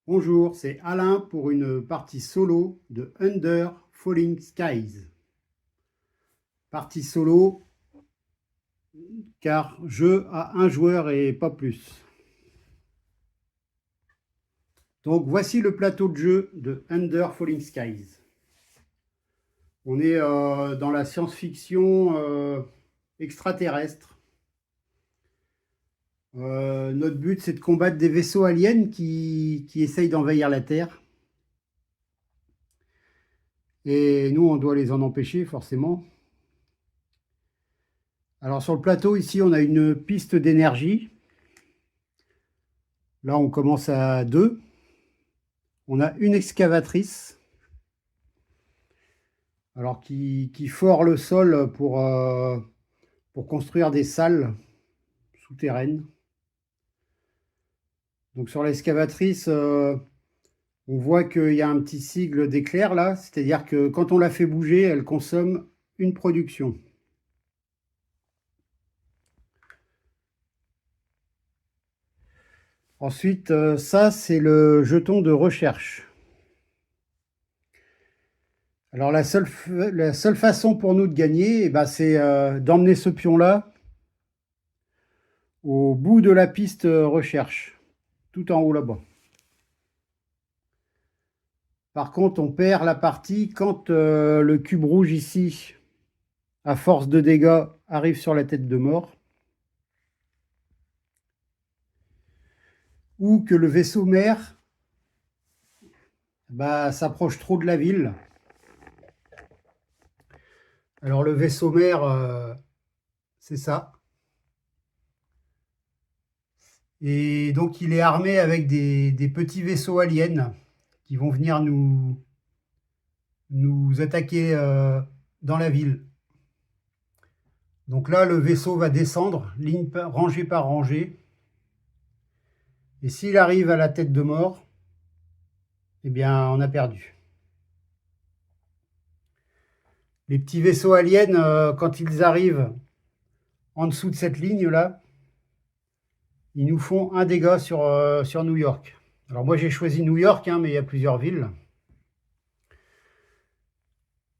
Bonjour, c'est Alain pour une partie solo de Under Falling Skies. Partie solo car jeu à un joueur et pas plus. Donc voici le plateau de jeu de Under Falling Skies. On est dans la science-fiction extraterrestre. Notre but c'est de combattre des vaisseaux aliens qui essayent d'envahir la Terre. Et nous on doit les en empêcher forcément. Alors sur le plateau ici on a une piste d'énergie. Là on commence à 2. On a une excavatrice alors qui fore le sol pour construire des salles souterraines. Donc sur l'excavatrice, on voit qu'il y a un petit sigle d'éclair là, c'est-à-dire que quand on la fait bouger, elle consomme une production. Ensuite, ça c'est le jeton de recherche. Alors la seule façon pour nous de gagner, c'est d'emmener ce pion-là au bout de la piste recherche, tout en haut là-bas. Par contre, on perd la partie quand le cube rouge ici, à force de dégâts, arrive sur la tête de mort. Ou que le vaisseau mère s'approche trop de la ville. Alors le vaisseau mère, c'est ça. Et donc il est armé avec des petits vaisseaux aliens qui vont venir nous attaquer dans la ville. Donc là, le vaisseau va descendre, rangée par rangée. Et s'il arrive à la tête de mort, eh bien, on a perdu. Les petits vaisseaux aliens, quand ils arrivent en dessous de cette ligne-là, ils nous font un dégât sur New York. Alors moi, j'ai choisi New York, mais il y a plusieurs villes.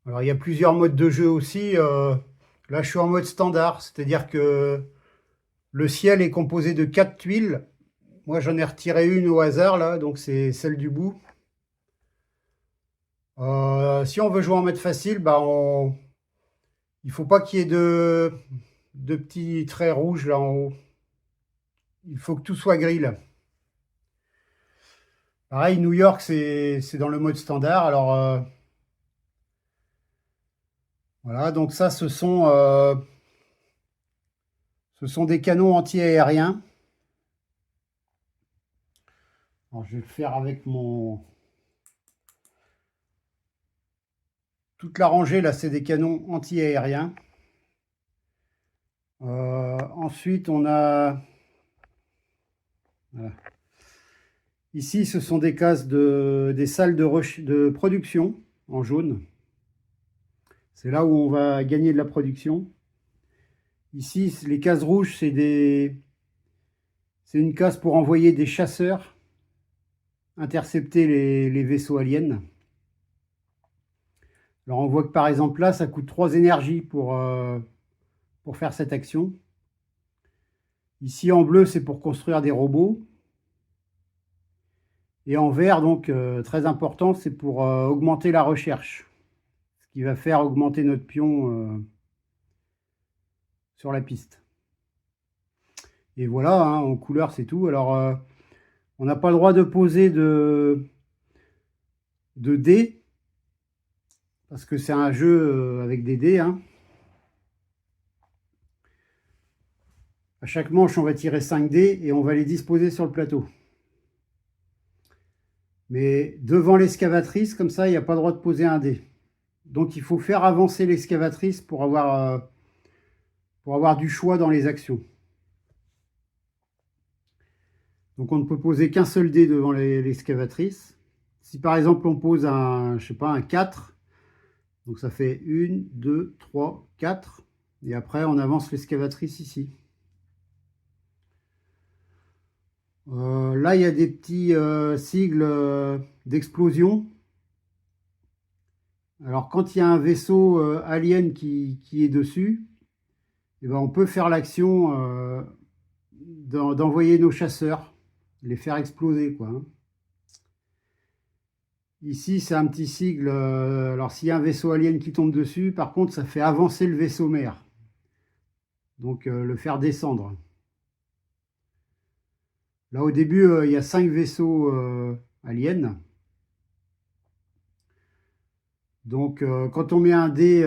Alors, il y a plusieurs modes de jeu aussi. Là, je suis en mode standard, c'est-à-dire que le ciel est composé de 4 tuiles. Moi, j'en ai retiré une au hasard, là, donc c'est celle du bout. Si on veut jouer en mode facile, il ne faut pas qu'il y ait de petits traits rouges là en haut. Il faut que tout soit gris là. Pareil, New York, c'est dans le mode standard. Alors, voilà, donc ça, ce sont des canons anti-aériens. Alors, je vais le faire avec toute la rangée, là, c'est des canons anti-aériens. Ensuite, on a... Voilà. Ici, ce sont des cases des salles de production en jaune. C'est là où on va gagner de la production. Ici, les cases rouges, c'est une case pour envoyer des chasseurs intercepter les vaisseaux aliens. Alors on voit que par exemple là, ça coûte 3 énergies pour faire cette action. Ici en bleu, c'est pour construire des robots. Et en vert, donc très important, c'est pour augmenter la recherche. Ce qui va faire augmenter notre pion sur la piste. Et voilà, en couleur, c'est tout. Alors, on n'a pas le droit de poser de dés, parce que c'est un jeu avec des dés. À chaque manche, on va tirer 5 dés et on va les disposer sur le plateau. Mais devant l'excavatrice, comme ça, il n'y a pas le droit de poser un dé. Donc il faut faire avancer l'excavatrice pour avoir du choix dans les actions. Donc on ne peut poser qu'un seul dé devant l'excavatrice. Si par exemple on pose un 4, donc ça fait 1, 2, 3, 4. Et après on avance l'excavatrice ici. Là, il y a des petits sigles d'explosion. Alors, quand il y a un vaisseau alien qui est dessus, eh ben, on peut faire l'action d'envoyer nos chasseurs, les faire exploser, quoi, hein. Ici, c'est un petit sigle. Alors, s'il y a un vaisseau alien qui tombe dessus, par contre, ça fait avancer le vaisseau mère. Donc, le faire descendre. Là, au début, il y a 5 vaisseaux aliens. Donc, quand on met un dé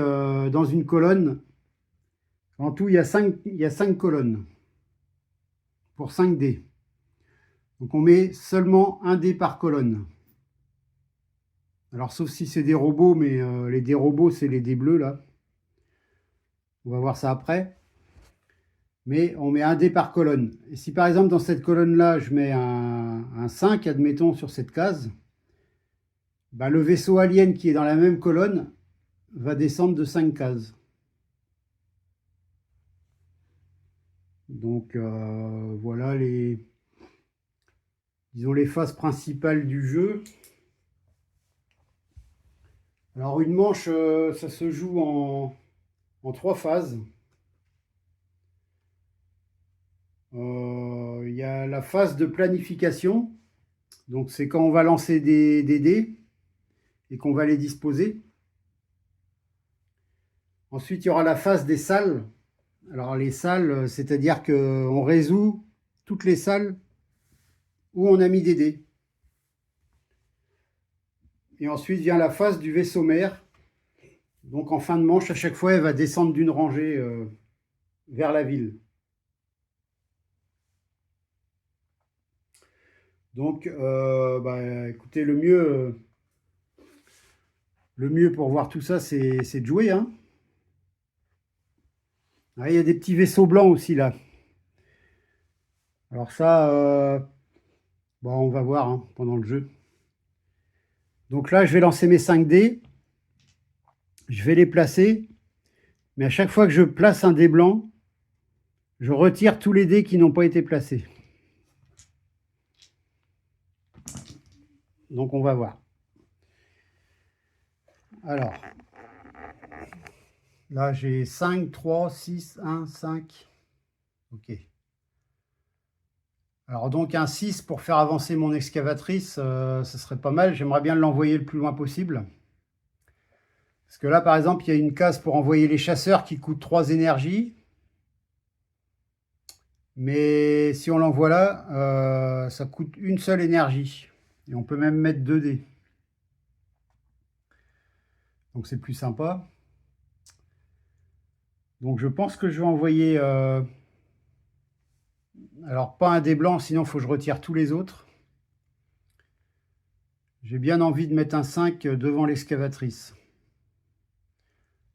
dans une colonne, en tout, il y a 5 colonnes pour 5 dés. Donc, on met seulement un dé par colonne. Alors, sauf si c'est des robots, mais les dés robots, c'est les dés bleus, là. On va voir ça après. Mais on met un dé par colonne. Et si par exemple, dans cette colonne-là, je mets un 5, admettons, sur cette case, bah, le vaisseau alien qui est dans la même colonne va descendre de 5 cases. Donc, voilà disons les phases principales du jeu. Alors, une manche, ça se joue en 3 phases. Il y a la phase de planification. Donc, c'est quand on va lancer des dés et qu'on va les disposer. Ensuite, il y aura la phase des salles. Alors, les salles, c'est-à-dire qu'on résout toutes les salles où on a mis des dés. Et ensuite vient la phase du vaisseau mère. Donc, en fin de manche, à chaque fois, elle va descendre d'une rangée vers la ville. Donc, bah, écoutez, le mieux pour voir tout ça, c'est de jouer, hein. Ah, il y a des petits vaisseaux blancs aussi, là. Alors ça, bon, on va voir hein, pendant le jeu. Donc là, je vais lancer mes 5 dés. Je vais les placer. Mais à chaque fois que je place un dé blanc, je retire tous les dés qui n'ont pas été placés. Donc on va voir. Alors, là j'ai 5, 3, 6, 1, 5. Ok. Alors donc un 6 pour faire avancer mon excavatrice, ce serait pas mal. J'aimerais bien l'envoyer le plus loin possible. Parce que là par exemple, il y a une case pour envoyer les chasseurs qui coûte 3 énergies. Mais si on l'envoie là, ça coûte une seule énergie. Et on peut même mettre 2 dés. Donc c'est plus sympa. Donc je pense que je vais envoyer... alors pas un dé blanc, sinon il faut que je retire tous les autres. J'ai bien envie de mettre un 5 devant l'excavatrice.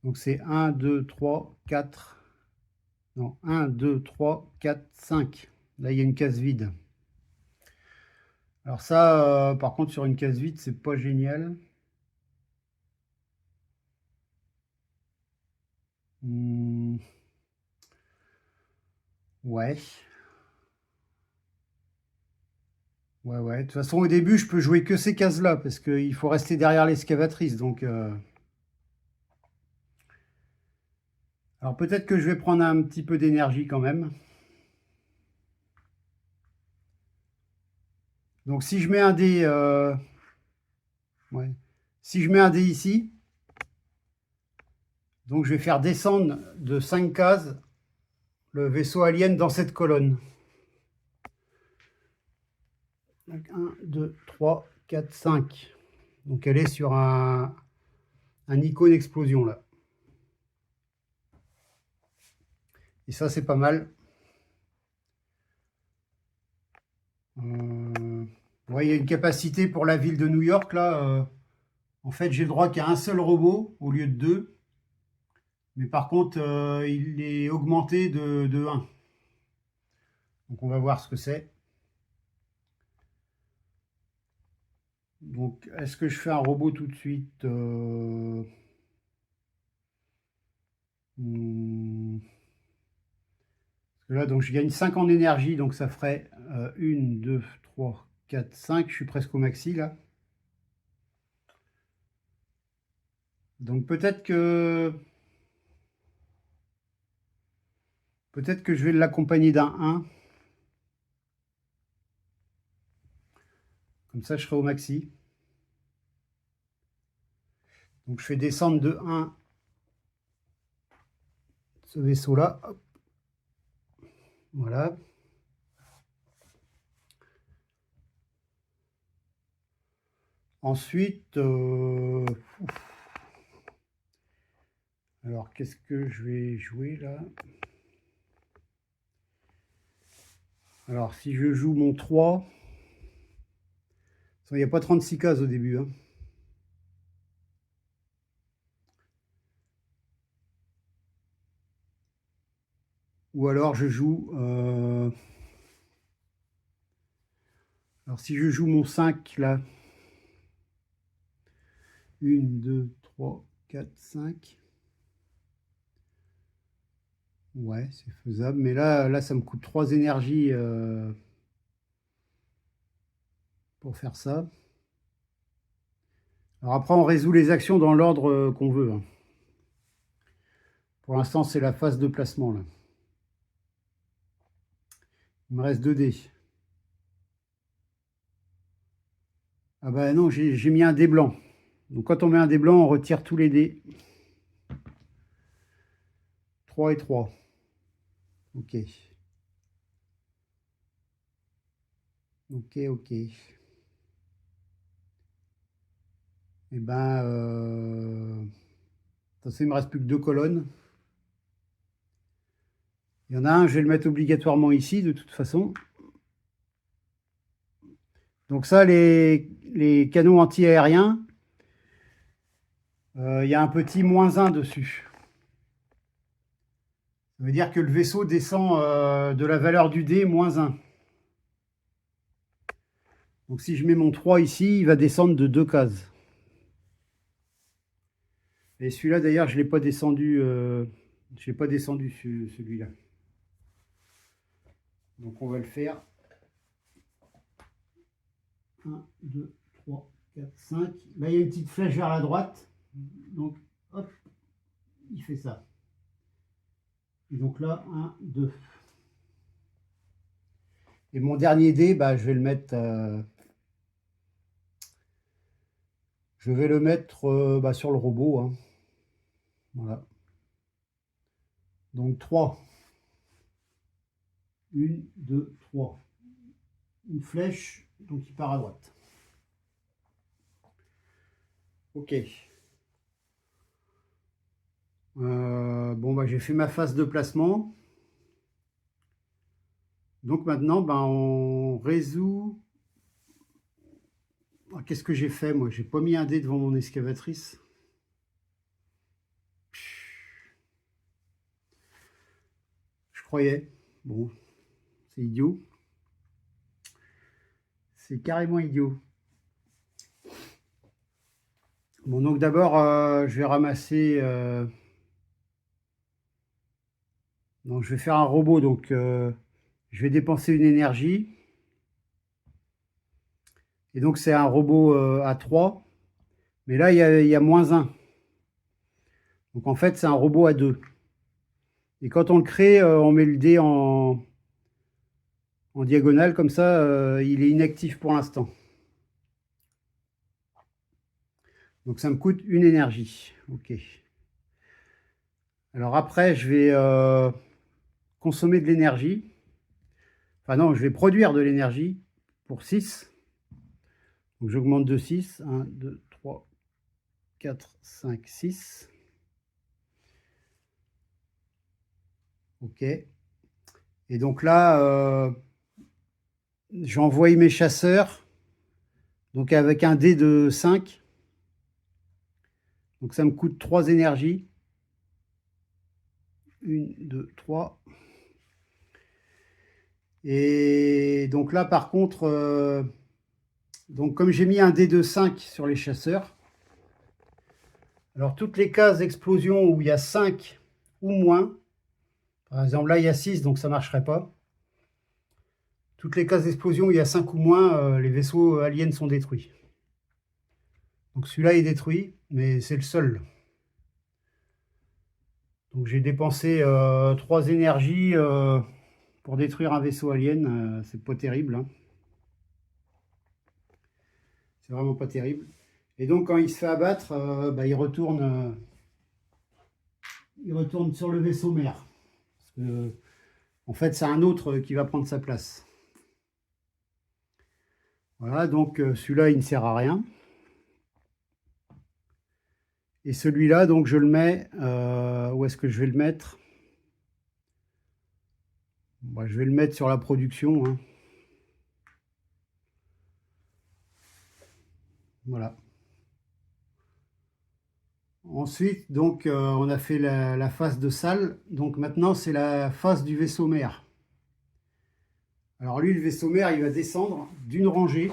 Donc c'est 1, 2, 3, 4... Non, 1, 2, 3, 4, 5. Là, il y a une case vide. Alors ça, par contre, sur une case vide, c'est pas génial. Ouais. Ouais. De toute façon, au début, je peux jouer que ces cases-là, parce qu'il faut rester derrière l'excavatrice. Donc, alors peut-être que je vais prendre un petit peu d'énergie quand même. Donc si je mets un dé... ouais. Si je mets un dé ici, donc je vais faire descendre de 5 cases le vaisseau alien dans cette colonne. Donc 1, 2, 3, 4, 5. Donc elle est sur un icône explosion là. Et ça c'est pas mal. Ouais, il y a une capacité pour la ville de New York là. En fait j'ai le droit qu'à un seul robot au lieu de 2. Mais par contre il est augmenté de 1. Donc on va voir ce que c'est. Donc est-ce que je fais un robot tout de suite Là, donc, je gagne 5 en énergie, donc ça ferait 1, 2, 3, 4, 5. Je suis presque au maxi, là. Donc, peut-être que je vais l'accompagner d'un 1. Comme ça, je serai au maxi. Donc, je fais descendre de 1 ce vaisseau-là. Voilà. Ensuite, alors, qu'est-ce que je vais jouer là? Alors, si je joue mon 3, il n'y a pas 36 cases au début, hein. Ou alors je joue... alors si je joue mon 5 là, 1, 2, 3, 4, 5. Ouais, c'est faisable. Mais là, ça me coûte 3 énergies pour faire ça. Alors après, on résout les actions dans l'ordre qu'on veut, hein. Pour l'instant, c'est la phase de placement, là. Il me reste 2 dés. Ah bah non, j'ai mis un dé blanc. Donc quand on met un dé blanc, on retire tous les dés. 3 et 3. Ok. Ok, ok. Et ben... il me reste plus que 2 colonnes. Il y en a un, je vais le mettre obligatoirement ici, de toute façon. Donc ça, les canons anti-aériens, il y a un petit -1 dessus. Ça veut dire que le vaisseau descend de la valeur du dé -1. Donc si je mets mon 3 ici, il va descendre de 2 cases. Et celui-là, d'ailleurs, je ne l'ai pas descendu, celui-là. Donc on va le faire. 1, 2, 3, 4, 5. Là, il y a une petite flèche vers la droite. Donc, hop, il fait ça. Et donc là, 1, 2. Et mon dernier dé, bah, je vais le mettre... bah, sur le robot, hein. Voilà. Donc 3. 1, 2, 3. Une flèche, donc il part à droite. Ok. Bon, bah, j'ai fait ma phase de placement. Donc maintenant, bah, on résout... Ah, qu'est-ce que j'ai fait, moi? J'ai pas mis un dé devant mon excavatrice. Je croyais. Bon, c'est idiot. C'est carrément idiot. Bon, donc d'abord, je vais ramasser... Donc, je vais faire un robot, donc je vais dépenser une énergie. Et donc, c'est un robot à 3. Mais là, il y a -1. Donc, en fait, c'est un robot à 2. Et quand on le crée, on met le dé en diagonale, comme ça, il est inactif pour l'instant. Donc, ça me coûte une énergie. Ok. Alors après, je vais consommer de l'énergie. Enfin non, je vais produire de l'énergie pour 6. Donc j'augmente de 6. 1, 2, 3, 4, 5, 6. Ok. Et donc là, j'ai envoyé mes chasseurs. Donc avec un dé de 5. Donc ça me coûte 3 énergies. 1, 2, 3. Et donc là, par contre, donc comme j'ai mis un dé de 5 sur les chasseurs, alors toutes les cases d'explosion où il y a 5 ou moins, Par exemple, là, il y a 6, donc ça ne marcherait pas. Toutes les cases d'explosion où il y a 5 ou moins, les vaisseaux aliens sont détruits. Donc celui-là est détruit, mais c'est le seul. Donc j'ai dépensé 3 énergies pour détruire un vaisseau alien. C'est pas terrible, hein. C'est vraiment pas terrible. Et donc quand il se fait abattre, bah, il retourne sur le vaisseau mère. Parce que, en fait, c'est un autre qui va prendre sa place. Voilà, donc celui-là, il ne sert à rien. Et celui-là, donc je le mets, où est-ce que je vais le mettre? Bah, je vais le mettre sur la production, hein. Voilà. Ensuite, donc, on a fait la phase de salle. Donc maintenant, c'est la phase du vaisseau mère. Alors lui, le vaisseau mère, il va descendre d'une rangée.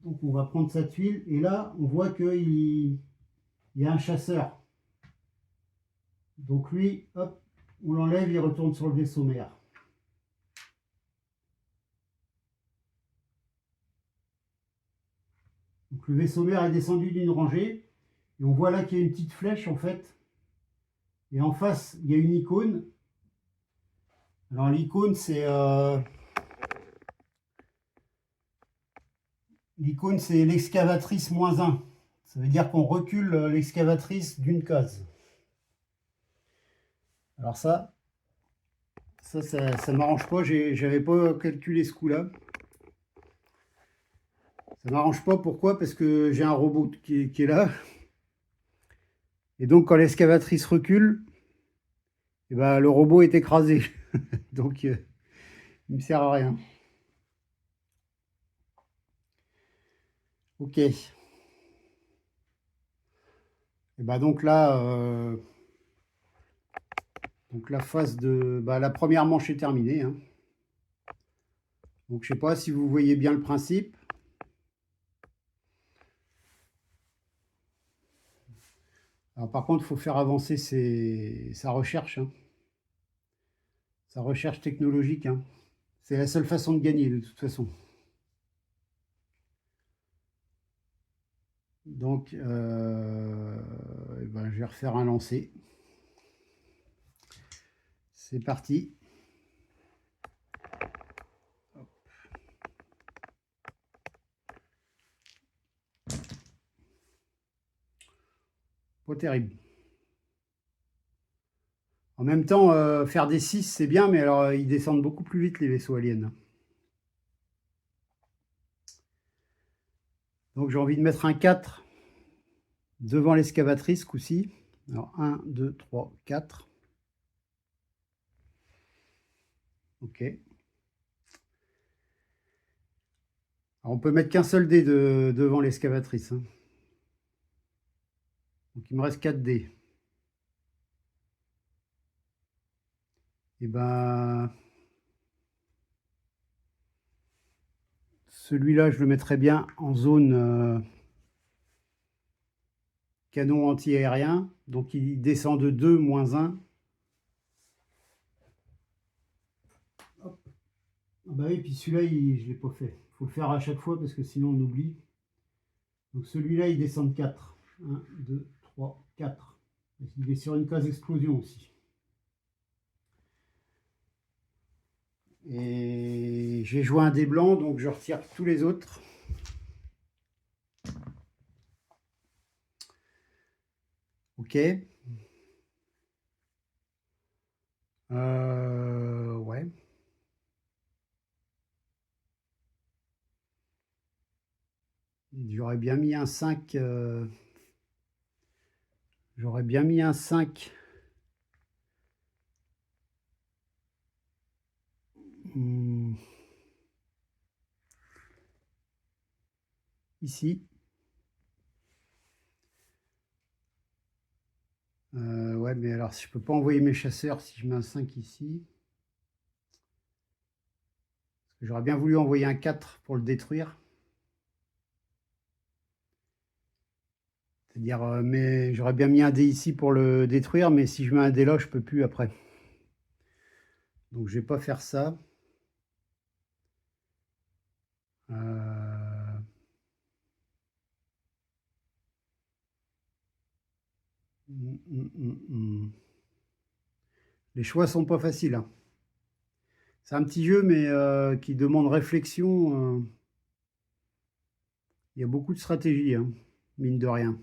Donc on va prendre sa tuile. Et là, on voit qu'il y a un chasseur. Donc lui, hop, on l'enlève, il retourne sur le vaisseau mère. Donc le vaisseau mère est descendu d'une rangée. Et on voit là qu'il y a une petite flèche en fait. Et en face, il y a une icône. Alors l'icône, c'est l'excavatrice -1. Ça veut dire qu'on recule l'excavatrice d'une case. Alors ça m'arrange pas. J'avais pas calculé ce coup-là. Ça m'arrange pas. Pourquoi? Parce que j'ai un robot qui est là. Et donc quand l'excavatrice recule, et ben, le robot est écrasé. Donc il ne me sert à rien. Ok. Et ben donc là, donc la phase de, bah, la première manche est terminée, hein. Donc je sais pas si vous voyez bien le principe. Alors, par contre, il faut faire avancer sa recherche, hein. Sa recherche technologique, hein. C'est la seule façon de gagner de toute façon. Donc, ben, je vais refaire un lancer. C'est parti. Pas terrible. En même temps, faire des 6, c'est bien, mais alors ils descendent beaucoup plus vite, les vaisseaux aliens. Donc j'ai envie de mettre un 4 devant l'excavatrice, coup-ci. Alors 1, 2, 3, 4. Ok. Alors, on peut mettre qu'un seul dé devant l'excavatrice, hein. Donc il me reste 4 dés. Et ben, celui-là, je le mettrais bien en zone canon anti-aérien. Donc il descend de 2, -1. Hop. Ah bah oui, puis celui-là, je ne l'ai pas fait. Il faut le faire à chaque fois parce que sinon on oublie. Donc celui-là, il descend de 4. 1, 2, 3, 4. Il est sur une case explosion aussi. Et j'ai joué un dé blanc, donc je retire tous les autres. Ok. Ouais. J'aurais bien mis un 5. J'aurais bien mis un 5. Ici. Ouais, mais alors je peux pas envoyer mes chasseurs si je mets un 5 ici. J'aurais bien voulu envoyer un 4 pour le détruire. C'est-à-dire, mais j'aurais bien mis un dé ici pour le détruire, mais si je mets un dé là, je peux plus après. Donc je vais pas faire ça. Les choix sont pas faciles, hein. C'est un petit jeu, mais qui demande réflexion. Il y a beaucoup de stratégie, hein, mine de rien.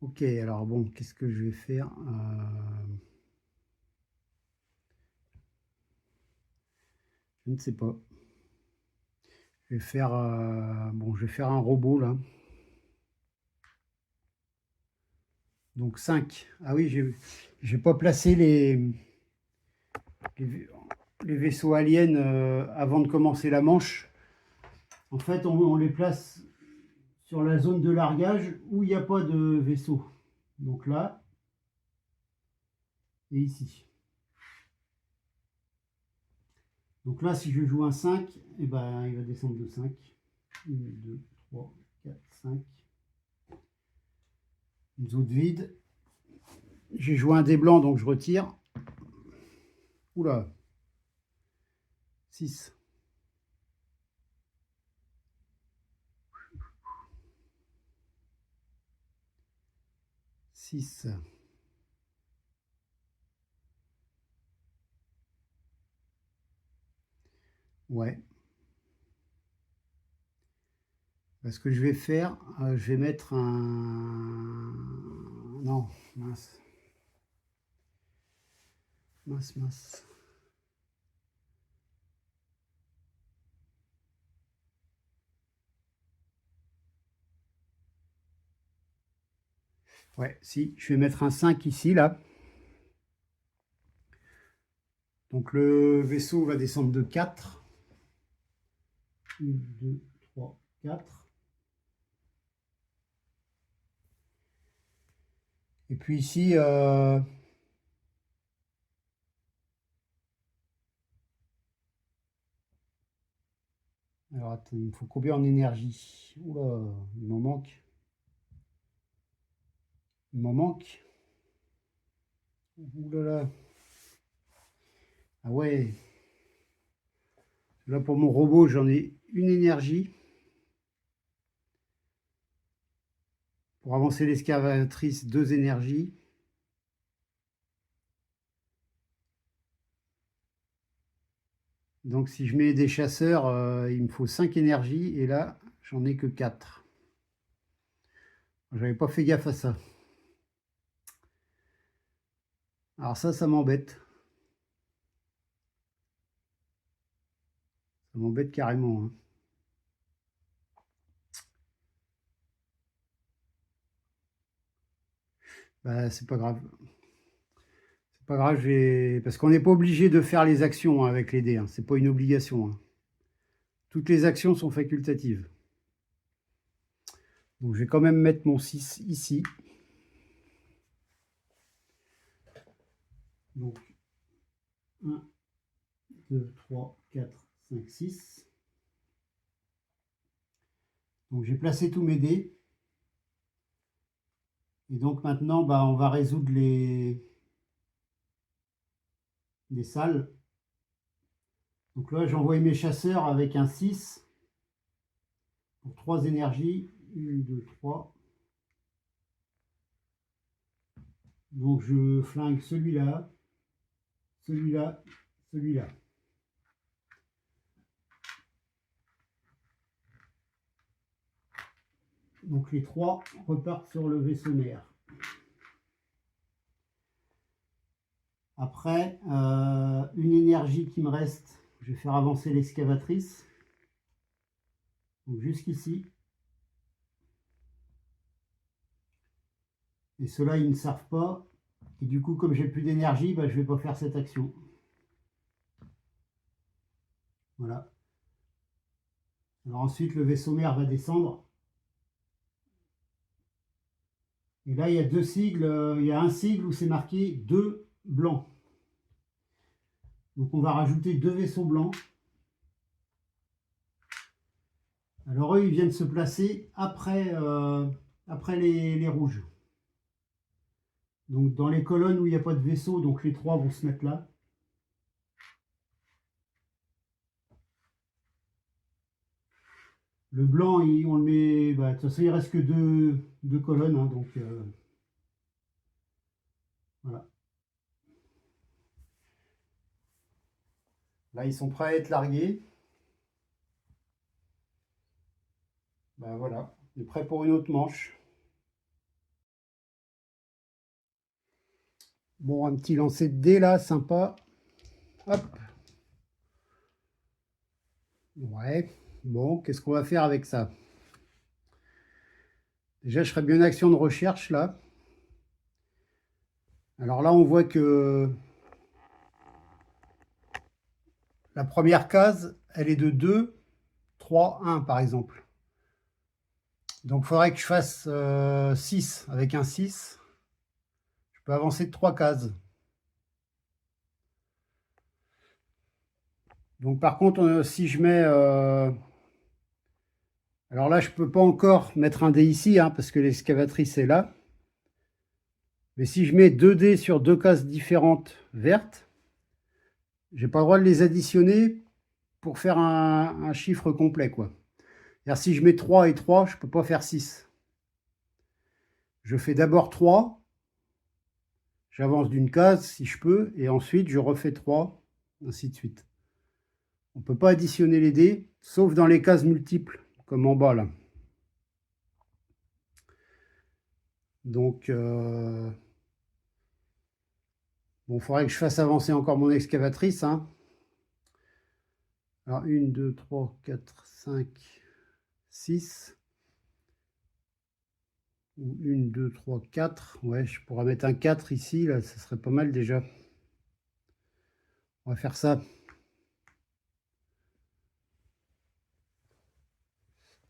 Ok, alors bon, qu'est-ce que je vais faire? Je ne sais pas. Je vais faire, bon, je vais faire un robot là. Donc 5. Ah oui, j'ai pas placé les vaisseaux aliens avant de commencer la manche. En fait, on les place sur la zone de largage où il n'y a pas de vaisseau. Donc là et ici. Donc là, si je joue un 5, eh ben, il va descendre de 5. 1, 2, 3, 4, 5. Une zone vide. J'ai joué un dé blanc, donc je retire. Oula. 6. 6. Ouais. Ce que je vais faire, je vais mettre un... Non, mince. Mince, mince. Ouais, si, je vais mettre un 5 ici, là. Donc le vaisseau va descendre de 4. 1, 2, 3, 4. Et puis ici, alors attends, il me faut combien en énergie? Oula, il m'en manque. Il m'en manque. Oulala. Ah ouais. Là, pour mon robot, j'en ai une énergie. Pour avancer l'excavatrice, 2 énergies. Donc si je mets des chasseurs, il me faut 5 énergies. Et là, j'en ai que 4. J'avais pas fait gaffe à ça. Alors ça m'embête. Ça m'embête carrément, hein. Bah, c'est pas grave. C'est pas grave, parce qu'on n'est pas obligé de faire les actions hein, avec les dés. Hein. C'est pas une obligation. Hein. Toutes les actions sont facultatives. Donc je vais quand même mettre mon 6 ici. Donc 1, 2, 3, 4, 5, 6. Donc j'ai placé tous mes dés. Et donc maintenant, bah, on va résoudre les salles. Donc là, j'ai envoyé mes chasseurs avec un 6 pour 3 énergies. 1, 2, 3. Donc je flingue celui-là, celui-là, celui-là. Donc les 3 repartent sur le vaisseau mère. Après, une énergie qui me reste, je vais faire avancer l'excavatrice. Donc jusqu'ici. Et ceux-là, ils ne servent pas. Et du coup, comme j'ai plus d'énergie, bah, je ne vais pas faire cette action. Voilà. Alors ensuite, le vaisseau mère va descendre. Et là, il y a 2 sigles. Il y a un sigle où c'est marqué 2 blancs. Donc on va rajouter 2 vaisseaux blancs. Alors eux, ils viennent se placer après les rouges. Donc dans les colonnes où il n'y a pas de vaisseau, donc les 3 vont se mettre là. Le blanc, on le met. Bah, de toute façon, il reste que deux colonnes, hein, donc voilà. Là, ils sont prêts à être largués. Ben voilà, on est prêt pour une autre manche. Bon, un petit lancer de dés là, sympa. Hop. Ouais. Bon, qu'est-ce qu'on va faire avec ça? Déjà, je ferai bien une action de recherche là. Alors là, on voit que la première case, elle est de 2, 3, 1 par exemple. Donc, il faudrait que je fasse 6 avec un 6. Je peux avancer de 3 cases. Donc, par contre, si je mets... alors là, je ne peux pas encore mettre un dé ici, hein, parce que l'excavatrice est là. Mais si je mets 2 dés sur 2 cases différentes vertes, j'ai pas le droit de les additionner pour faire un chiffre complet, quoi. C'est-à-dire, si je mets 3 et 3, je peux pas faire 6. Je fais d'abord 3, j'avance d'une case si je peux, et ensuite je refais 3, ainsi de suite. On ne peut pas additionner les dés, sauf dans les cases multiples, comme en bas là. Donc, bon, il faudrait que je fasse avancer encore mon excavatrice, hein. Alors, 1, 2, 3, 4, 5, 6. 1, 2, 3, 4. Ouais, je pourrais mettre un 4 ici, là, ça serait pas mal déjà. On va faire ça.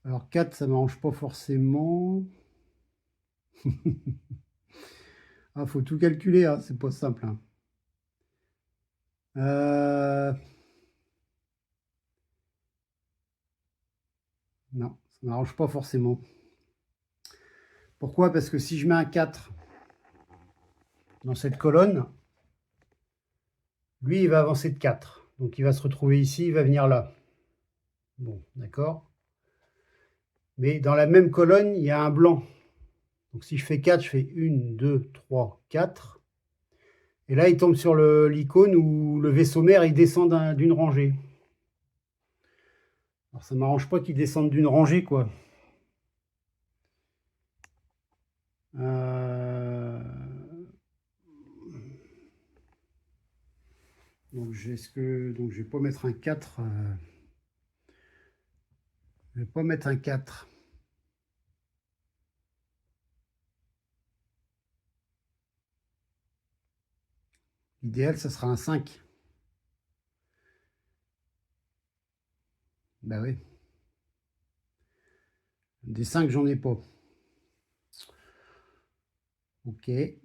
Alors 4, ça ne m'arrange pas forcément. Ah, faut tout calculer, hein, c'est pas simple, hein. Non, ça ne m'arrange pas forcément. Pourquoi? Parce que si je mets un 4 dans cette colonne, lui, il va avancer de 4. Donc il va se retrouver ici, il va venir là. Bon, d'accord. Mais dans la même colonne, il y a un blanc. Donc si je fais 4, je fais 1, 2, 3, 4. Et là, il tombe sur l'icône où le vaisseau mère, il descend d'une rangée. Alors ça ne m'arrange pas qu'il descende d'une rangée, quoi. Donc donc je vais pas mettre un 4. Je vais pas mettre un 4. L'idéal, ça sera un 5. Bah oui. Des 5, j'en ai pas. Ok. Et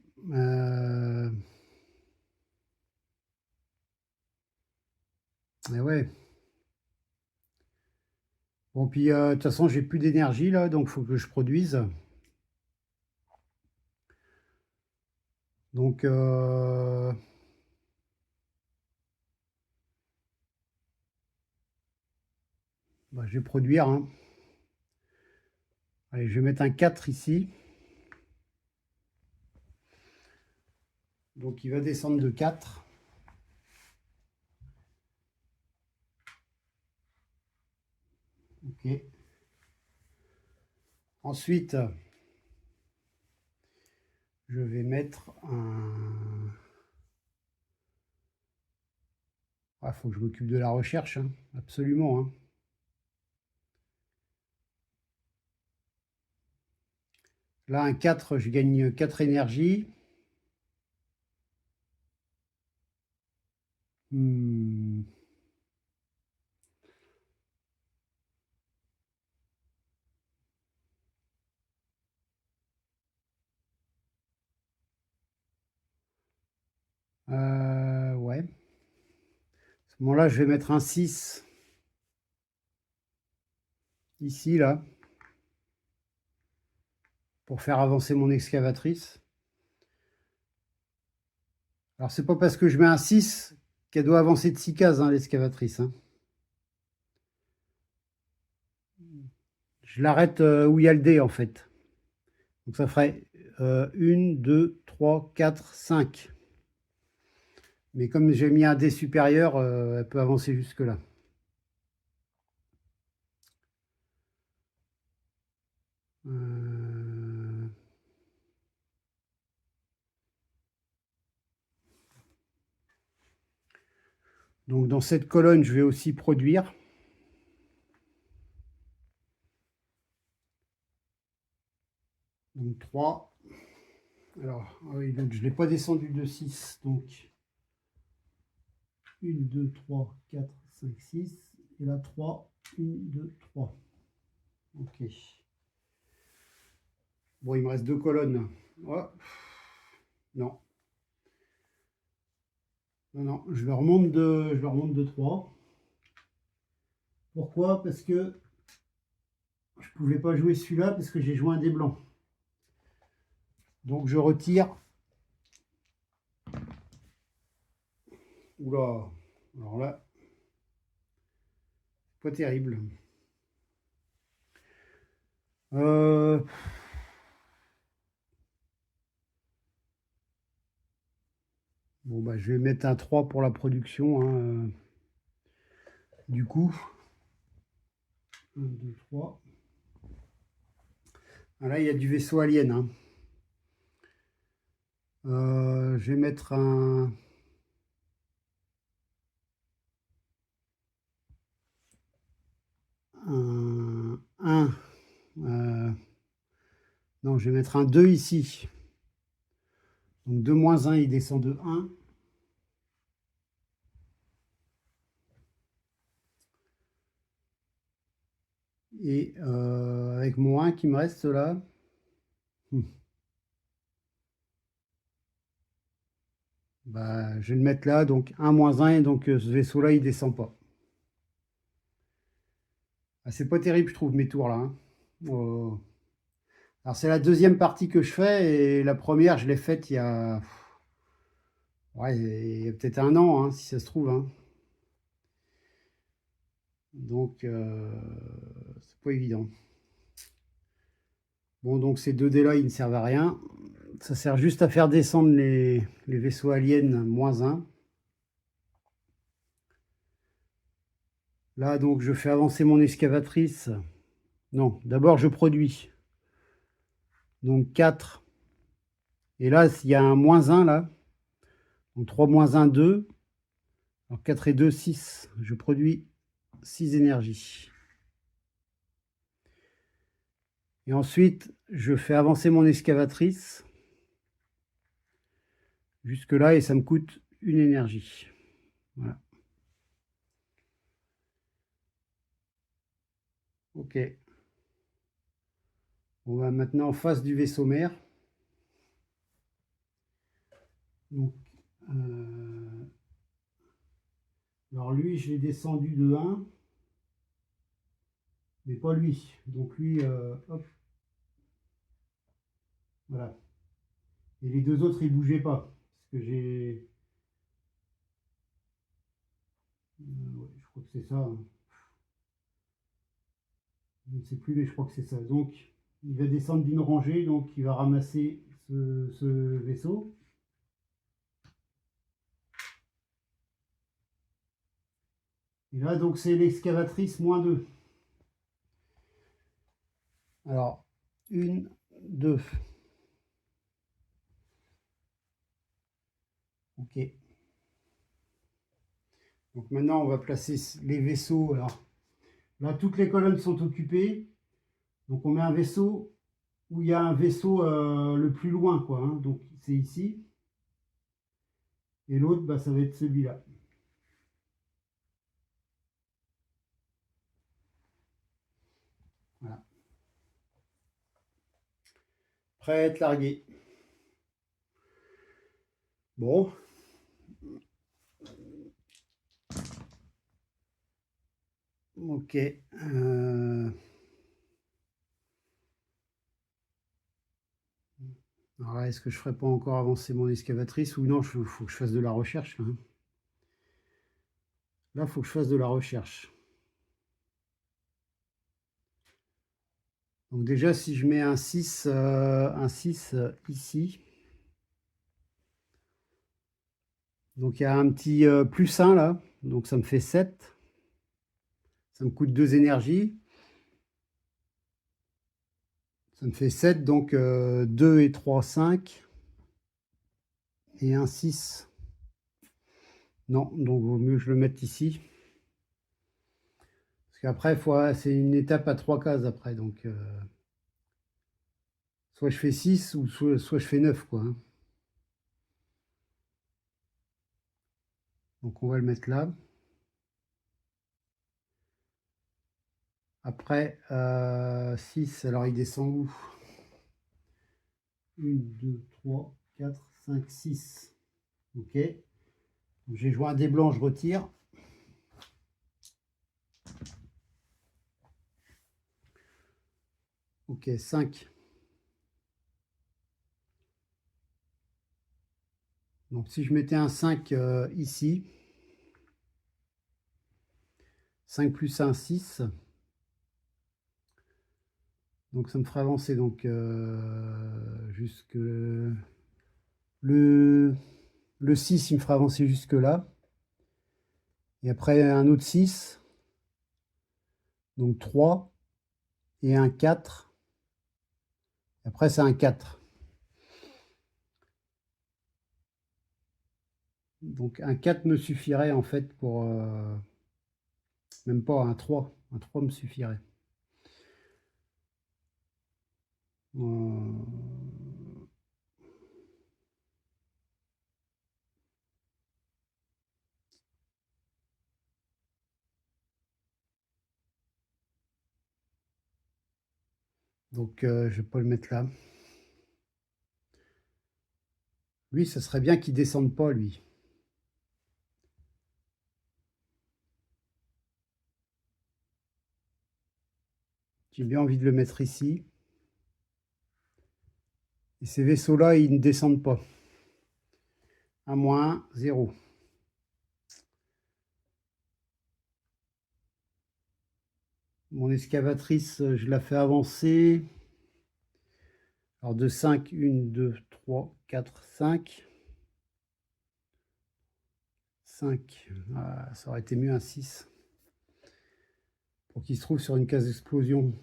ouais. Bon, puis de toute façon, j'ai plus d'énergie là, donc il faut que je produise. Donc, bah, je vais produire, hein. Allez, je vais mettre un 4 ici. Donc, il va descendre de 4. Ok. Ensuite, je vais mettre un... Il faut que je m'occupe de la recherche, hein. Absolument, hein. Là, un 4, je gagne 4 énergies. Ouais. À ce moment-là, je vais mettre un 6 ici, là, pour faire avancer mon excavatrice. Alors, c'est pas parce que je mets un 6 qu'elle doit avancer de 6 cases, hein, l'excavatrice. Hein. Je l'arrête où il y a le D, en fait. Donc, ça ferait 1, 2, 3, 4, 5. Mais comme j'ai mis un D supérieur, elle peut avancer jusque-là. Donc dans cette colonne, je vais aussi produire. Donc 3. Alors, oui, donc je ne l'ai pas descendu de 6. Donc 1, 2, 3, 4, 5, 6. Et là 3, 1, 2, 3. Ok. Bon, il me reste 2 colonnes. Oh. Non. Non, non, je le remonte de 3. Pourquoi? Parce que je ne pouvais pas jouer celui-là parce que j'ai joué un dé blanc. Donc je retire. Oula, alors là, pas terrible. Bon, bah, je vais mettre un 3 pour la production. Hein, du coup, 1, 2, 3. Ah, là, il y a du vaisseau alien. Hein. Je vais mettre un 1. Non, je vais mettre un 2 ici. Donc 2 moins 1, il descend de 1. Et avec mon 1 qui me reste là. Bah, je vais le mettre là, donc 1 moins 1, et donc ce vaisseau-là, il descend pas. Ah, c'est pas terrible, je trouve, mes tours là. Hein. Alors c'est la deuxième partie que je fais, et la première, je l'ai faite il y a, ouais, il y a peut-être un an, hein, si ça se trouve. Hein. Donc, c'est pas évident. Bon, donc ces 2 dés là, ils ne servent à rien. Ça sert juste à faire descendre les vaisseaux aliens -1. Là, donc, je fais avancer mon excavatrice. Non, d'abord, je produis. Donc, 4. Et là, il y a un -1, là. Donc, 3 moins 1, 2. Alors, 4 et 2, 6. Je produis 6 énergies. Et ensuite, je fais avancer mon excavatrice. Jusque-là, et ça me coûte une énergie. Voilà. Ok. On va maintenant en face du vaisseau mère. Donc, alors lui, je l'ai descendu de 1, mais pas lui. Donc lui, hop, voilà. Et les 2 autres, ils bougeaient pas. Parce que j'ai... ouais, je crois que c'est ça. Hein. Je ne sais plus, mais je crois que c'est ça. Donc, il va descendre d'une rangée, donc il va ramasser ce vaisseau. Et là, donc, c'est l'excavatrice -2. Alors, 1, 2. Ok. Donc maintenant, on va placer les vaisseaux. Alors, là, toutes les colonnes sont occupées. Donc, on met un vaisseau où il y a un vaisseau le plus loin, quoi. Hein. Donc, c'est ici. Et l'autre, bah, ça va être celui-là. Voilà. Prêt à être largué. Bon. Ok. Alors, est-ce que je ferais pas encore avancer mon excavatrice ou non, il faut que je fasse de la recherche là, hein. Là, il faut que je fasse de la recherche. Donc déjà, si je mets un 6 ici, donc il y a un petit plus 1 là, donc ça me fait 7. Ça me coûte 2 énergies. Ça me fait 7, donc 2 et 3, 5. Et un 6. Non, donc vaut mieux que je le mette ici. Parce qu'après, c'est une étape à 3 cases après. Donc, soit je fais 6 ou soit je fais 9, quoi, hein. Donc on va le mettre là. Après, 6, alors il descend où? 1, 2, 3, 4, 5, 6. Ok. J'ai joint des blancs, je retire. Ok, 5. Donc si je mettais un 5 ici, 5 plus 1, 6. Donc ça me fera avancer donc jusque le 6, il me fera avancer jusque là. Et après un autre 6. Donc 3 et un 4. Après c'est un 4. Donc un 4 me suffirait en fait pour même pas un 3. Un 3 me suffirait. Donc je vais pas le mettre là. Lui, ça serait bien qu'il descende pas, lui. J'ai bien envie de le mettre ici. Et ces vaisseaux-là, ils ne descendent pas. À moins 0. Mon excavatrice, je la fais avancer. Alors de 5, 1, 2, 3, 4, 5. 5. Ah, ça aurait été mieux un 6. Pour qu'il se trouve sur une case d'explosion.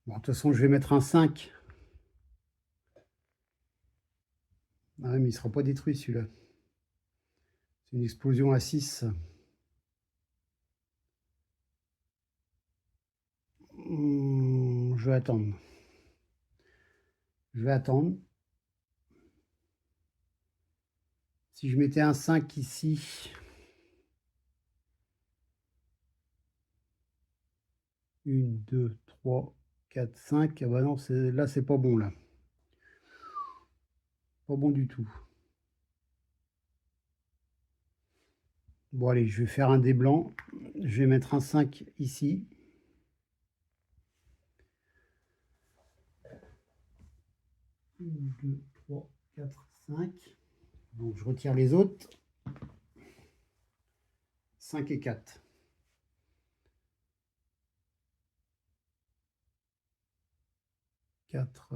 Bon, de toute façon, je vais mettre un 5. Ah ouais, mais il ne sera pas détruit celui-là. C'est une explosion à 6. Je vais attendre. Je vais attendre. Si je mettais un 5 ici. 1, 2, 3, 4, 5. Ah bah non, là, c'est pas bon, là. Pas bon du tout. Bon, allez, je vais faire un dé blanc. Je vais mettre un 5 ici. 1, 2, 3, 4, 5. Donc, je retire les autres. 5 et 4. 4.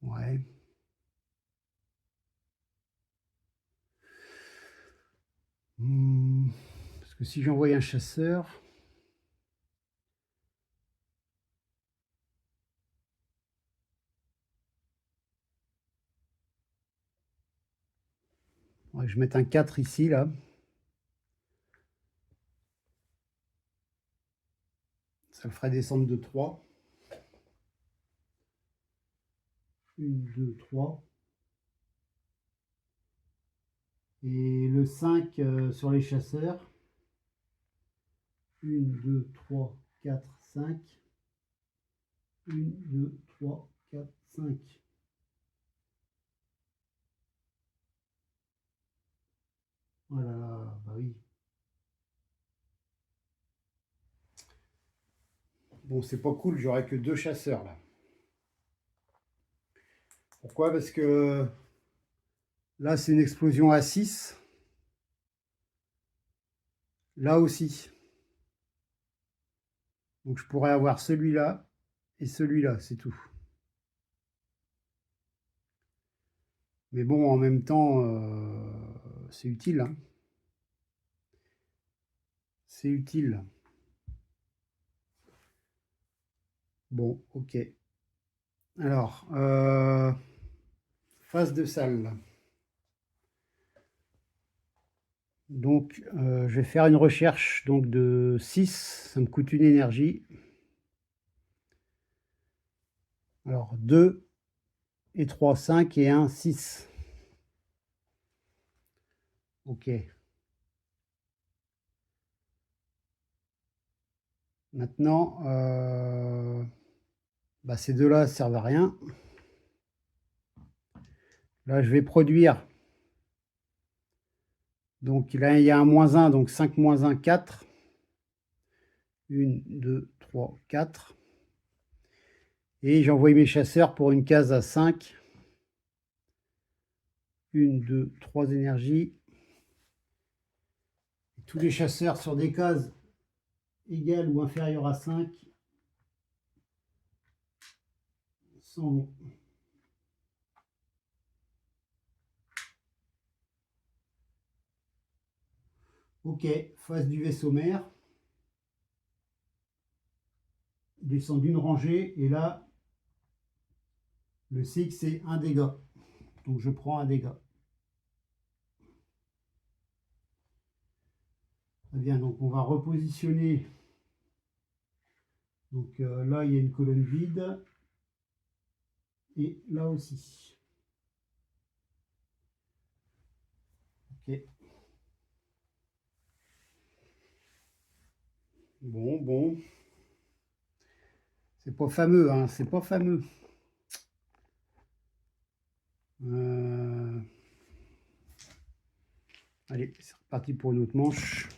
Ouais. Parce que si j'envoie un chasseur... Ouais, je vais mettre un 4 ici, là. Ça le ferait descendre de 3. 1, 2, 3. Et le 5 sur les chasseurs. 1, 2, 3, 4, 5. 1, 2, 3, 4, 5. Voilà, bah oui. Bon, c'est pas cool, j'aurai que 2 chasseurs là. Pourquoi? Parce que là, c'est une explosion à 6. Là aussi. Donc je pourrais avoir celui-là et celui-là, c'est tout. Mais bon, en même temps, c'est utile, hein. C'est utile. Bon, ok. Alors, face de salle. Donc, je vais faire une recherche donc, de 6. Ça me coûte une énergie. Alors, 2 et 3, 5 et 1, 6. Ok. Maintenant, bah, ces deux-là ne servent à rien. Là, je vais produire. Donc là, il y a un moins 1, donc 5 moins 1, 4. 1, 2, 3, 4. Et j'ai envoyé mes chasseurs pour une case à 5. 1, 2, 3 énergies. Tous les chasseurs sur des cases égales ou inférieures à 5 s'en vont. Ok, face du vaisseau mère. Descend d'une rangée et là, le CX c'est 1 dégât. Donc je prends un dégât. Très bien, donc on va repositionner. Donc là, il y a une colonne vide. Et là aussi. Ok. Bon. C'est pas fameux, hein, c'est pas fameux. Allez, c'est reparti pour une autre manche.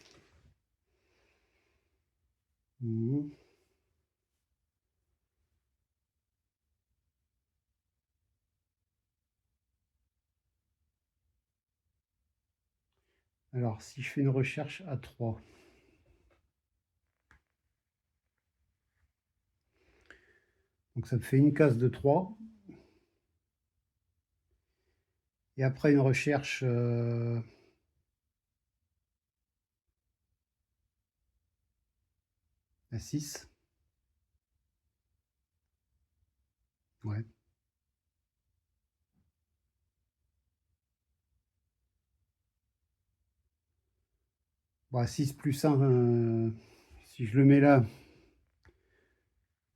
Alors, si je fais une recherche à 3. Donc ça me fait une case de 3. Et après une recherche à 6. Ouais. Bon, 6 plus 1, si je le mets là,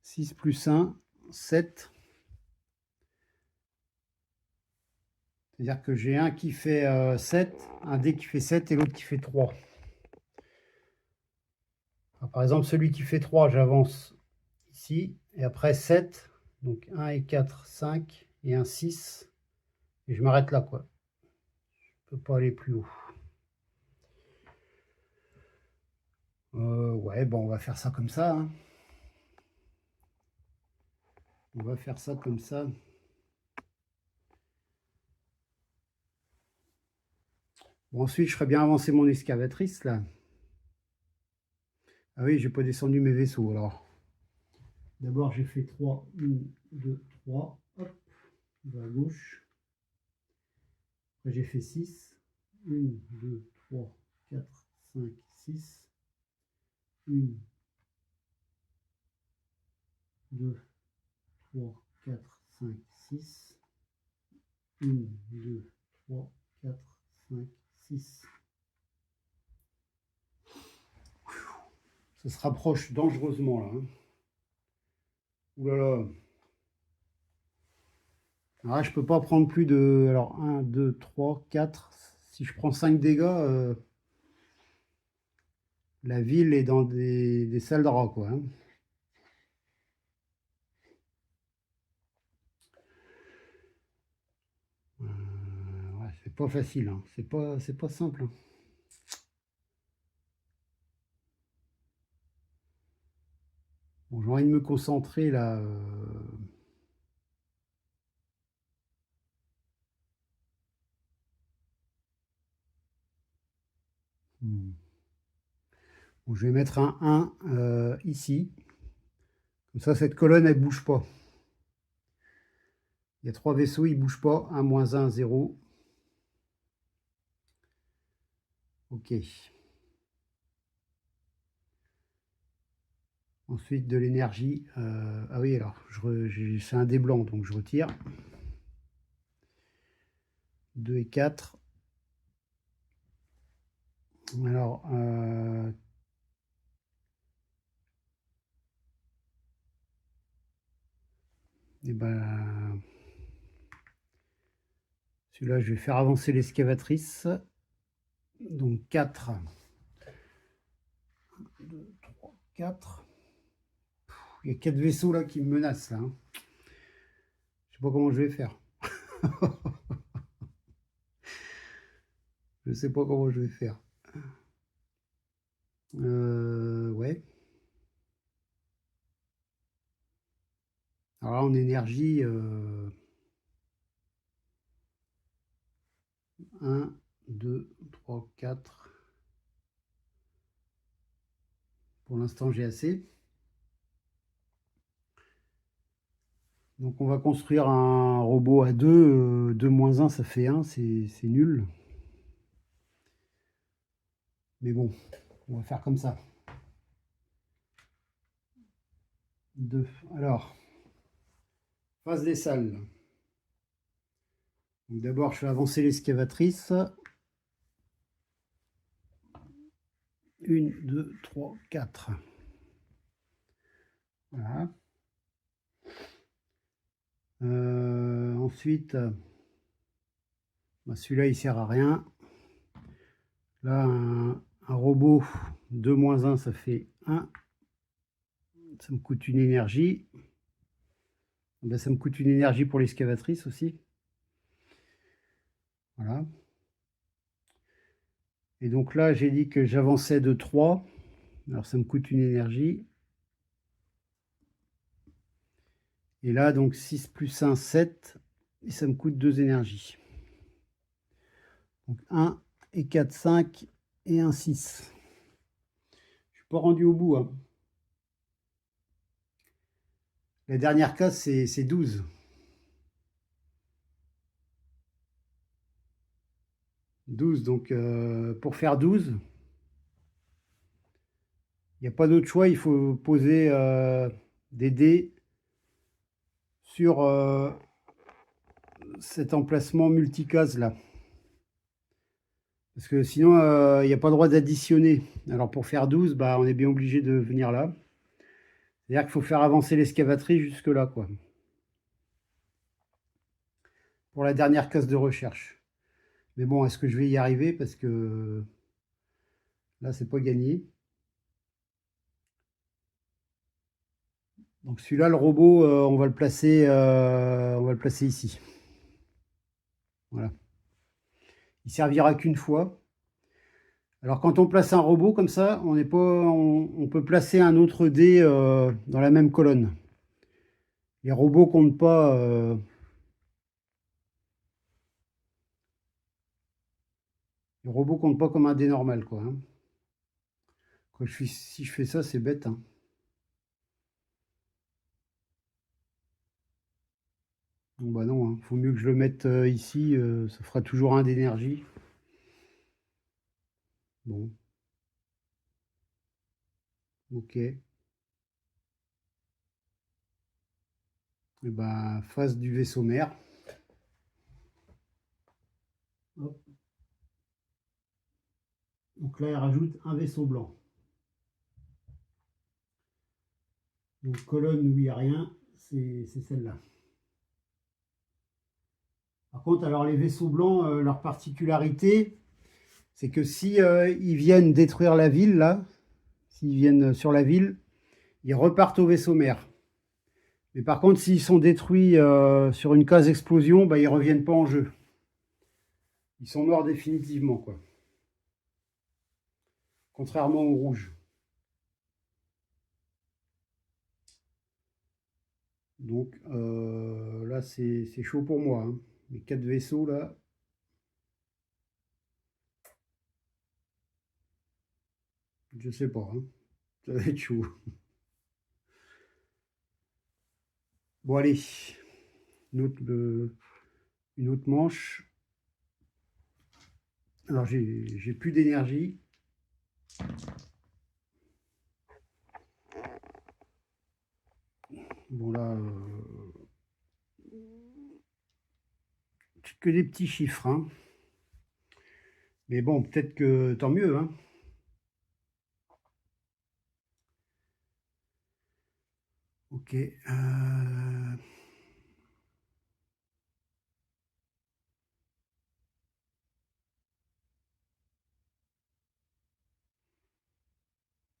6 plus 1, 7. C'est-à-dire que j'ai un qui fait 7, un dé qui fait 7 et l'autre qui fait 3. Alors, par exemple, celui qui fait 3, j'avance ici. Et après 7, donc 1 et 4, 5 et un 6. Et je m'arrête là, quoi. Je ne peux pas aller plus haut. Ouais, bon, on va faire ça comme ça. Hein. On va faire ça comme ça. Bon, ensuite, je ferai bien avancer mon excavatrice, là. Ah oui, j'ai pas descendu mes vaisseaux, alors. D'abord, j'ai fait 3. 1, 2, 3. Hop, à gauche. Après, j'ai fait 6. 1, 2, 3, 4, 5, 6. 1, 2, 3, 4, 5, 6. 1, 2, 3, 4, 5, 6. Ça se rapproche dangereusement, là. Hein. Ouh là là. Alors là, je peux pas prendre plus de... Alors, 1, 2, 3, 4. Si je prends 5 dégâts, la ville est dans des sales draps, quoi. Hein. Ouais, c'est pas facile, hein. C'est pas simple. Hein. Bon, Bon, j'ai envie de me concentrer là. Hmm. Bon, je vais mettre un 1 ici. Comme ça, cette colonne, elle ne bouge pas. Il y a 3 vaisseaux, ils ne bougent pas. 1, -1, 0. OK. Ensuite, de l'énergie. Ah oui, alors, c'est un dé blanc, donc je retire. 2 et 4. Alors, et ben, celui-là, je vais faire avancer l'excavatrice. Donc 4. 1, 2, 3, 4. Il y a 4 vaisseaux là qui me menacent là, hein. Je sais pas comment je vais faire. Je sais pas comment je vais faire. Ouais. Alors là, en énergie, 1, 2, 3, 4. Pour l'instant, j'ai assez. Donc on va construire un robot à 2. 2 -1, ça fait 1, c'est nul. Mais bon, on va faire comme ça. 2. Alors, phase des salles. D'abord, je fais avancer l'excavatrice. 1, 2, 3, 4. Voilà. Ensuite, celui-là, il sert à rien. Là, un robot 2 -1, ça fait 1. Ça me coûte une énergie. Ben, ça me coûte une énergie pour l'excavatrice aussi. Voilà. Et donc là, j'ai dit que j'avançais de 3. Alors ça me coûte une énergie. Et là, donc 6 plus 1, 7. Et ça me coûte 2 énergies. Donc 1 et 4, 5 et 1, 6. Je suis pas rendu au bout, hein. La dernière case, c'est 12. 12, donc pour faire 12, il n'y a pas d'autre choix, il faut poser des dés sur cet emplacement multicase là. Parce que sinon, il n'y a pas le droit d'additionner. Alors pour faire 12, bah, on est bien obligé de venir là. C'est-à-dire qu'il faut faire avancer l'excavatrice jusque là, quoi. Pour la dernière case de recherche. Mais bon, est-ce que je vais y arriver? Parce que là, c'est pas gagné. Donc celui-là, le robot, on va le placer ici. Voilà. Il servira qu'une fois. Alors quand on place un robot comme ça, on peut placer un autre dé dans la même colonne. Les robots comptent pas. Les robots comptent pas comme un dé normal, quoi, hein. Si je fais ça, c'est bête, hein. Bon, bah non, hein. Faut mieux que je le mette ici. Ça fera toujours un d'énergie. Bon. Ok. Et ben, face du vaisseau mère. Hop. Donc là, elle rajoute un vaisseau blanc. Donc colonne où il n'y a rien, c'est celle-là. Par contre, alors les vaisseaux blancs, leur particularité, c'est que si ils viennent détruire la ville, là, s'ils viennent sur la ville, ils repartent au vaisseau mère. Mais par contre, s'ils sont détruits sur une case explosion, bah, ils ne reviennent pas en jeu. Ils sont morts définitivement, quoi. Contrairement aux rouges. Donc là, c'est chaud pour moi, hein. Les 4 vaisseaux, là, je sais pas, hein. Ça va être chaud. Bon, allez, une autre manche. Alors, j'ai plus d'énergie. Bon, là, que des petits chiffres, hein. Mais bon, peut-être que tant mieux, hein. Ok.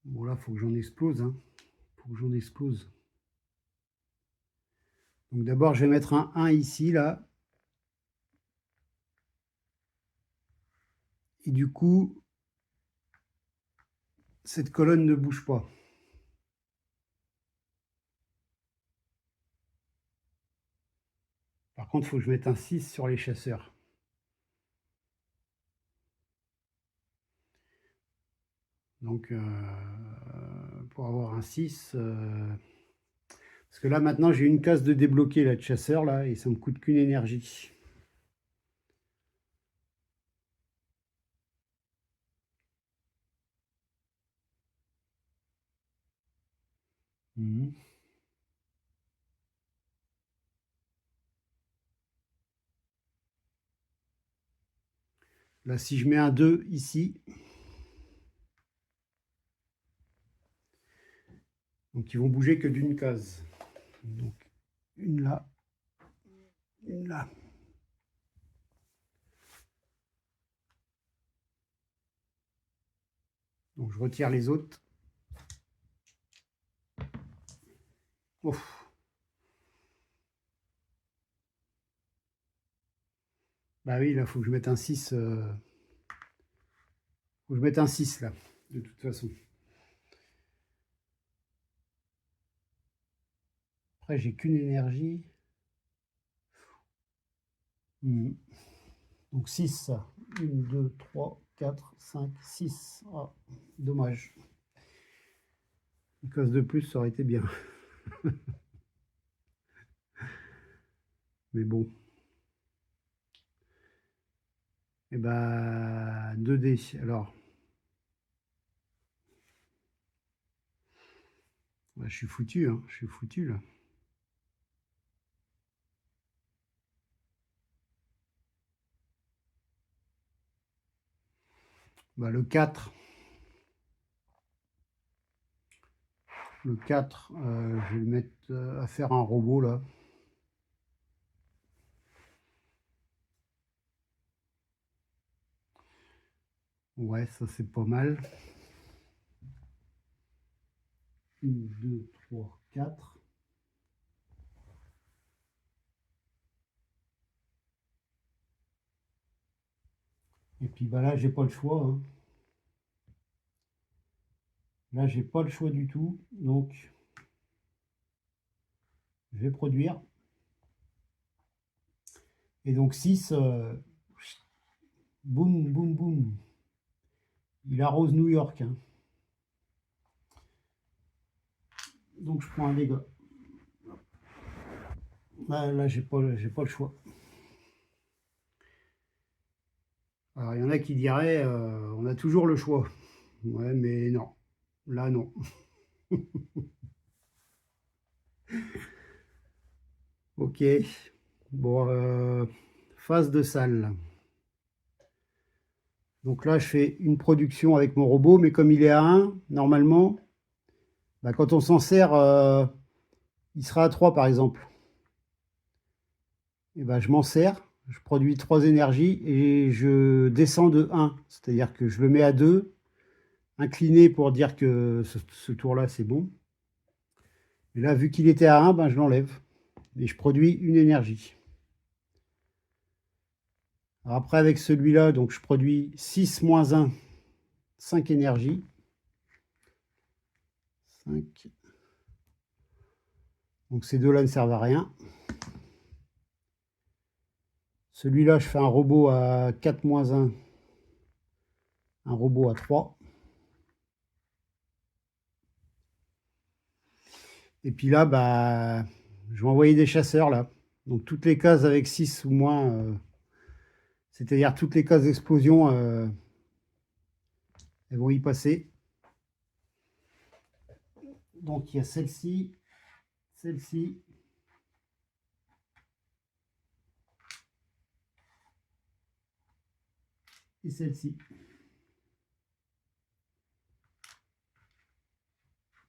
Bon, là, faut que j'en explose, hein. Faut que j'en explose. Donc d'abord, je vais mettre un 1 ici, là. Et du coup, cette colonne ne bouge pas. Par contre, il faut que je mette un 6 sur les chasseurs. Donc, pour avoir un 6... parce que là, maintenant, j'ai une case de débloquer, là, de chasseur, là, et ça me coûte qu'une énergie. Mhm. Là, si je mets un 2 ici, donc ils vont bouger que d'une case. Donc, une là, une là. Donc, je retire les autres. Ouf. Bah oui, là, il faut que je mette un 6. Faut que je mette un 6, là, de toute façon. Après, j'ai qu'une énergie. Mhm. Donc 6. 1, 2, 3, 4, 5, 6. Ah, dommage. Une case de plus, ça aurait été bien. Mais bon. Et bah, 2D. Alors, bah, je suis foutu, hein. Je suis foutu, là. Bah, le 4. Le 4, je vais le mettre à faire un robot, là. Ouais, ça, c'est pas mal. 1, 2, 3, 4. Et puis, bah là, j'ai pas le choix, hein. Là, j'ai pas le choix du tout. Donc, je vais produire. Et donc 6, boum, boum, boum. Il arrose New York, hein. Donc je prends un dégât. Là, j'ai pas le choix. Alors il y en a qui diraient, on a toujours le choix. Ouais, mais non. Là, non. Ok. Bon, phase de salle. Donc là, je fais une production avec mon robot, mais comme il est à 1, normalement, bah, quand on s'en sert, il sera à 3 par exemple. Et ben, je m'en sers, je produis 3 énergies et je descends de 1. C'est-à-dire que je le mets à 2, incliné pour dire que ce tour-là, c'est bon. Et là, vu qu'il était à 1, ben, je l'enlève et je produis une énergie. Alors après, avec celui-là, donc je produis 6 moins 1, 5 énergies. 5. Donc ces deux-là ne servent à rien. Celui-là, je fais un robot à 4-1, un robot à 3. Et puis là, bah, je vais envoyer des chasseurs là. Donc toutes les cases avec 6 ou moins, c'est-à-dire toutes les cases d'explosion, elles vont y passer. Donc il y a celle-ci, celle-ci. Et celle-ci.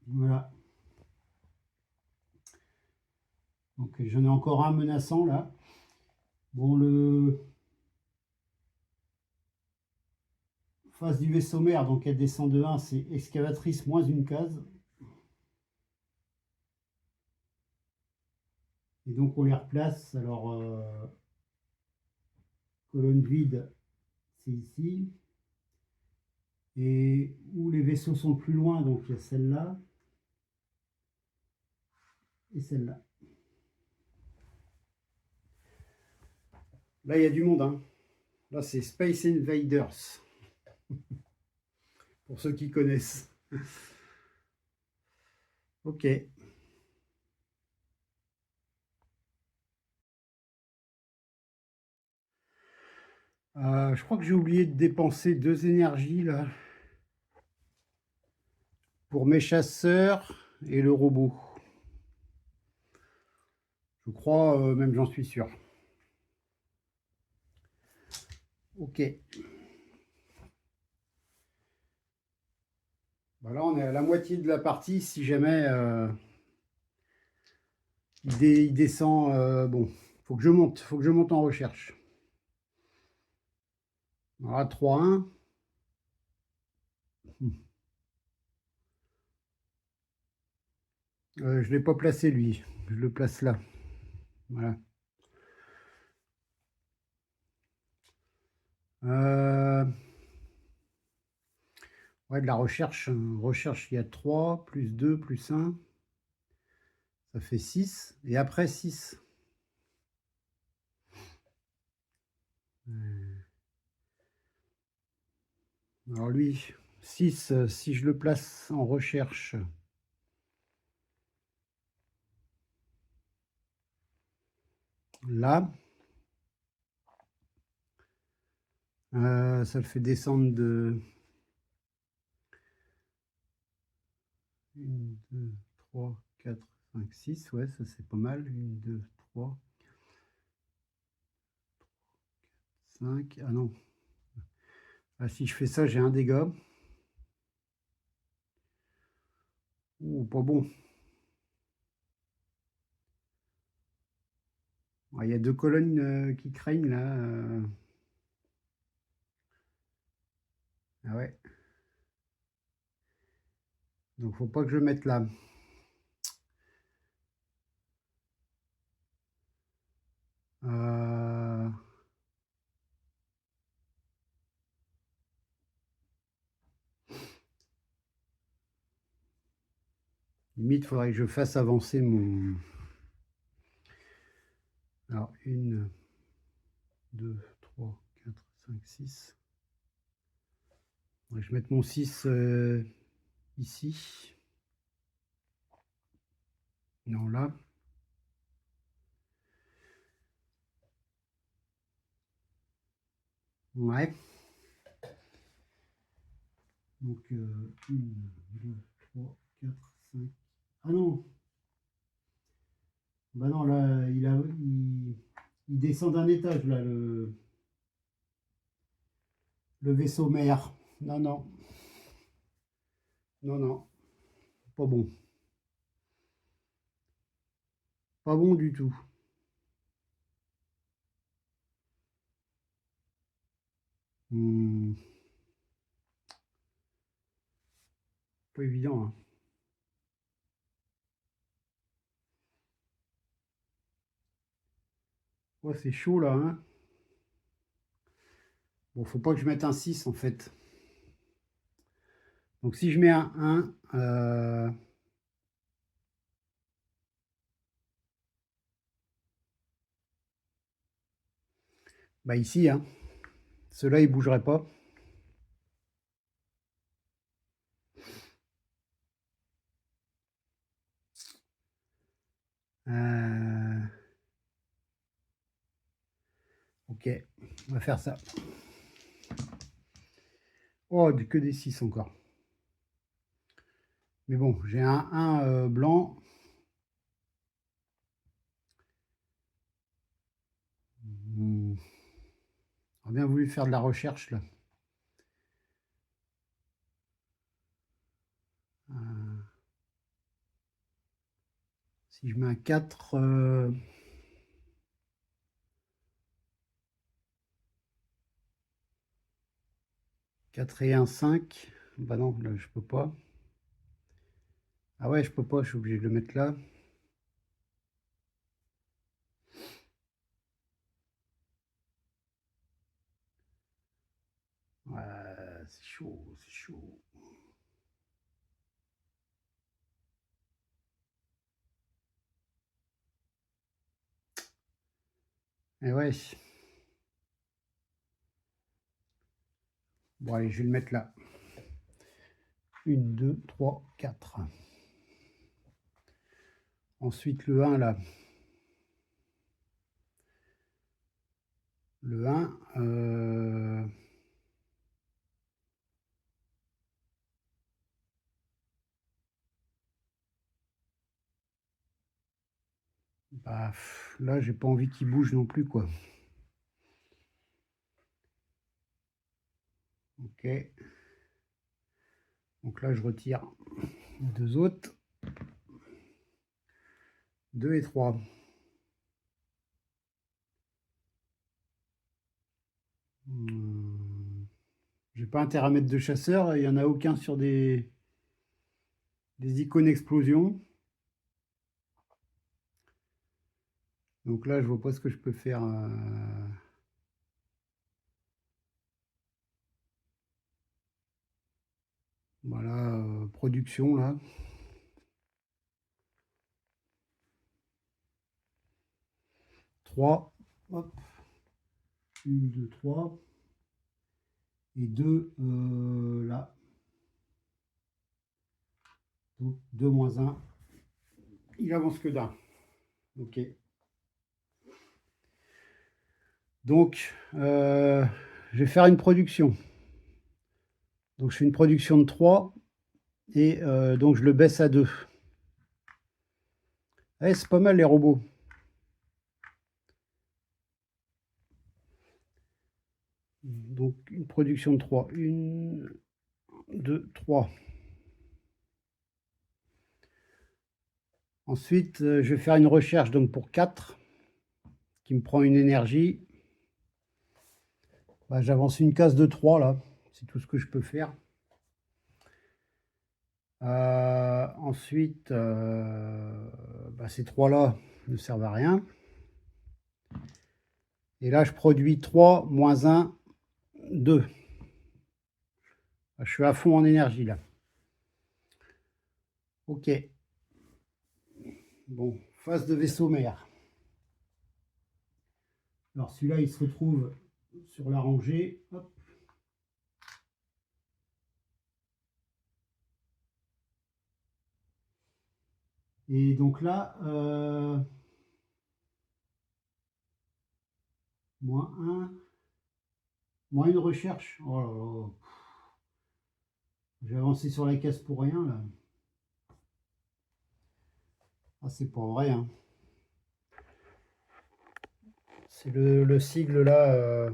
Voilà. Donc j'en ai encore un menaçant là. Bon, le face du vaisseau mère, donc elle descend de 1, c'est excavatrice moins une case. Et donc on les replace. Alors, colonne vide, c'est ici. Et où les vaisseaux sont plus loin, donc il y a celle-là et celle-là. Là, il y a du monde. Hein. Là, c'est Space Invaders. Pour ceux qui connaissent. Ok. Je crois que j'ai oublié de dépenser 2 énergies là. Pour mes chasseurs et le robot. Je crois, même j'en suis sûr. Ok. Bah là, on est à la moitié de la partie. Si jamais il descend, bon, faut que je monte en recherche. Voilà, 3-1. Je ne l'ai pas placé lui. Je le place là. Voilà. Ouais, de la recherche. Recherche, il y a 3, plus 2, plus 1. Ça fait 6. Et après 6. Alors lui, 6, si je le place en recherche, là, ça le fait descendre de 1, 2, 3, 4, 5, 6. Ouais, ça c'est pas mal. 1, 2, 3, 5. Ah non. Ah, si je fais ça, j'ai un dégât. Oh, pas bon. Ah, il y a 2 colonnes qui craignent là. Ah ouais. Donc faut pas que je mette là. Euh... Limite, il faudrait que je fasse avancer mon... Alors, 1, 2, 3, 4, 5, 6. Je vais mettre mon 6 ici. Non, là. Ouais. Donc, 1, 2, 3, 4, 5. Ah non. Bah non, là, il descend d'un étage, là, le vaisseau mère. Non, non. Non, non. Pas bon. Pas bon du tout. Pas évident, hein. Ouais, c'est chaud, là, hein. Bon, faut pas que je mette un 6 en fait. Donc si je mets un 1, Bah ici, hein. Ceux-là, ils bougeraient pas. Ok, on va faire ça. Oh, que des 6 encore. Mais bon, j'ai un 1 blanc. J'aurais bien voulu faire de la recherche là. Si je mets un 4, 4 et un 5, bah non, là je peux pas. Ah ouais, je peux pas, je suis obligé de le mettre là. Ouais, c'est chaud, c'est chaud. Et ouais. Bon, allez, je vais le mettre là. 1, 2, 3, 4. Ensuite, le 1 là. Le 1, bah, là, j'ai pas envie qu'il bouge non plus, quoi. Ok. Donc là, je retire les deux autres. 2 et 3. J'ai pas intérêt à mettre de chasseur. Il n'y en a aucun sur des icônes explosion. Donc là, je vois pas ce que je peux faire. Voilà, production là. 3. Hop. 1, 2, 3. Et 2 là. Donc 2 moins 1. Il avance que d'un. Ok. Donc, je vais faire une production. Donc, je fais une production de 3 et donc je le baisse à 2. Ouais, c'est pas mal les robots. Donc, une production de 3. 1, 2, 3. Ensuite, je vais faire une recherche donc pour 4 qui me prend une énergie. Bah, j'avance une case de 3 là. C'est tout ce que je peux faire. Ensuite, bah, ces 3 là ne servent à rien. Et là, je produis 3 moins 1, 2. Je suis à fond en énergie là. Ok. Bon, phase de vaisseau mère. Alors celui-là, il se retrouve sur la rangée. Hop. Et donc là, moins 1, moins une recherche. Oh là là. J'ai avancé sur la case pour rien là. Ah, c'est pas vrai, hein. C'est le sigle là.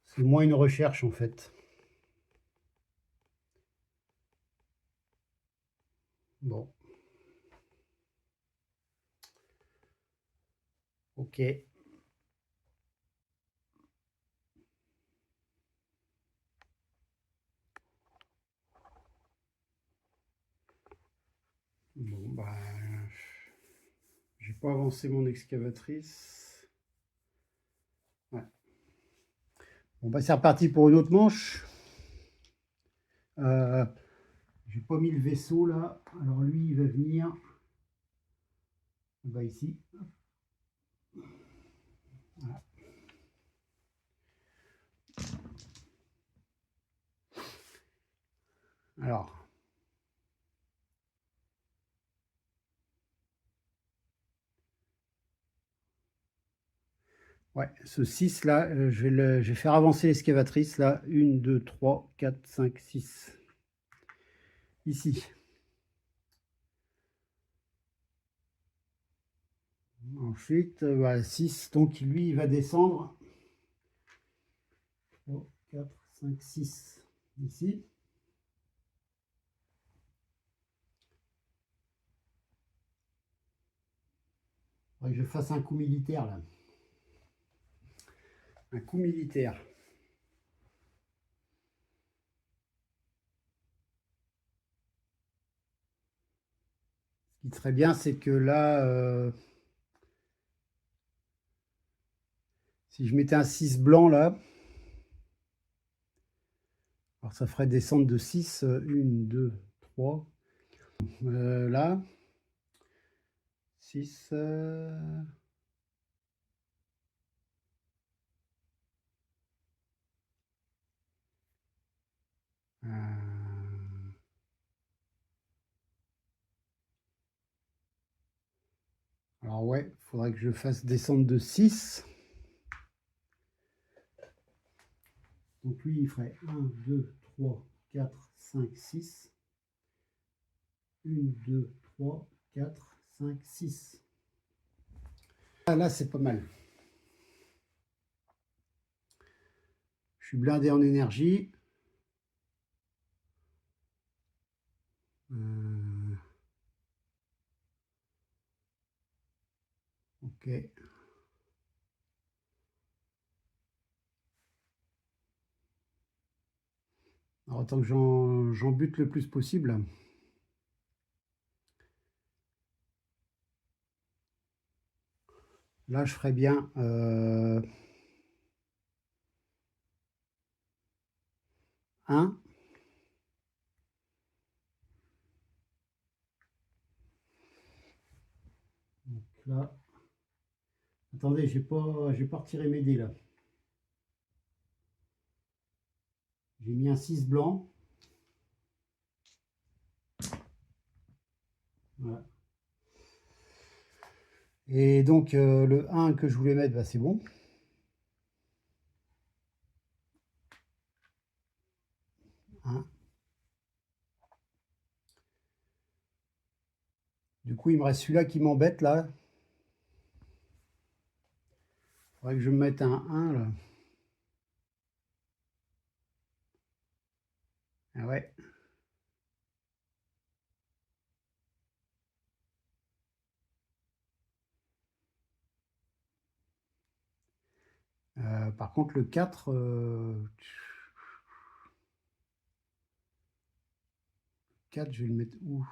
C'est moins une recherche en fait. Bon. Ok. Bon, bah. J'ai pas avancé mon excavatrice. Ouais. Bon, bah, c'est reparti pour une autre manche. J'ai pas mis le vaisseau là. Alors lui, il va venir. Bah ici. Voilà. Alors, ouais, ce 6 là, je vais faire avancer l'excavatrice là. 1, 2, 3, 4, 5, 6. Ici. Ensuite, voilà, 6. Donc lui, il va descendre. 3, 4, 5, 6. Ici. Il faudrait que je fasse un coup militaire là. Un coup militaire. Ce qui serait bien, c'est que là, si je mettais un 6 blanc là, alors ça ferait descendre de 6, 1, 2, 3. Là, 6. Alors ouais, il faudrait que je fasse descendre de 6. Donc lui, il ferait 1, 2, 3, 4, 5, 6. 1, 2, 3, 4, 5, 6. Ah, là, c'est pas mal. Je suis blindé en énergie. Ok. Alors, autant que j'en bute le plus possible. Là, je ferais bien 1. Donc là, attendez, j'ai pas retiré mes dés là. J'ai mis un 6 blanc. Voilà. Et donc, le 1 que je voulais mettre, bah, c'est bon. Hein. Du coup, il me reste celui-là qui m'embête là. Il faudrait que je me mette un 1 là. Ah ouais. Par contre, le 4, 4, je vais le mettre où?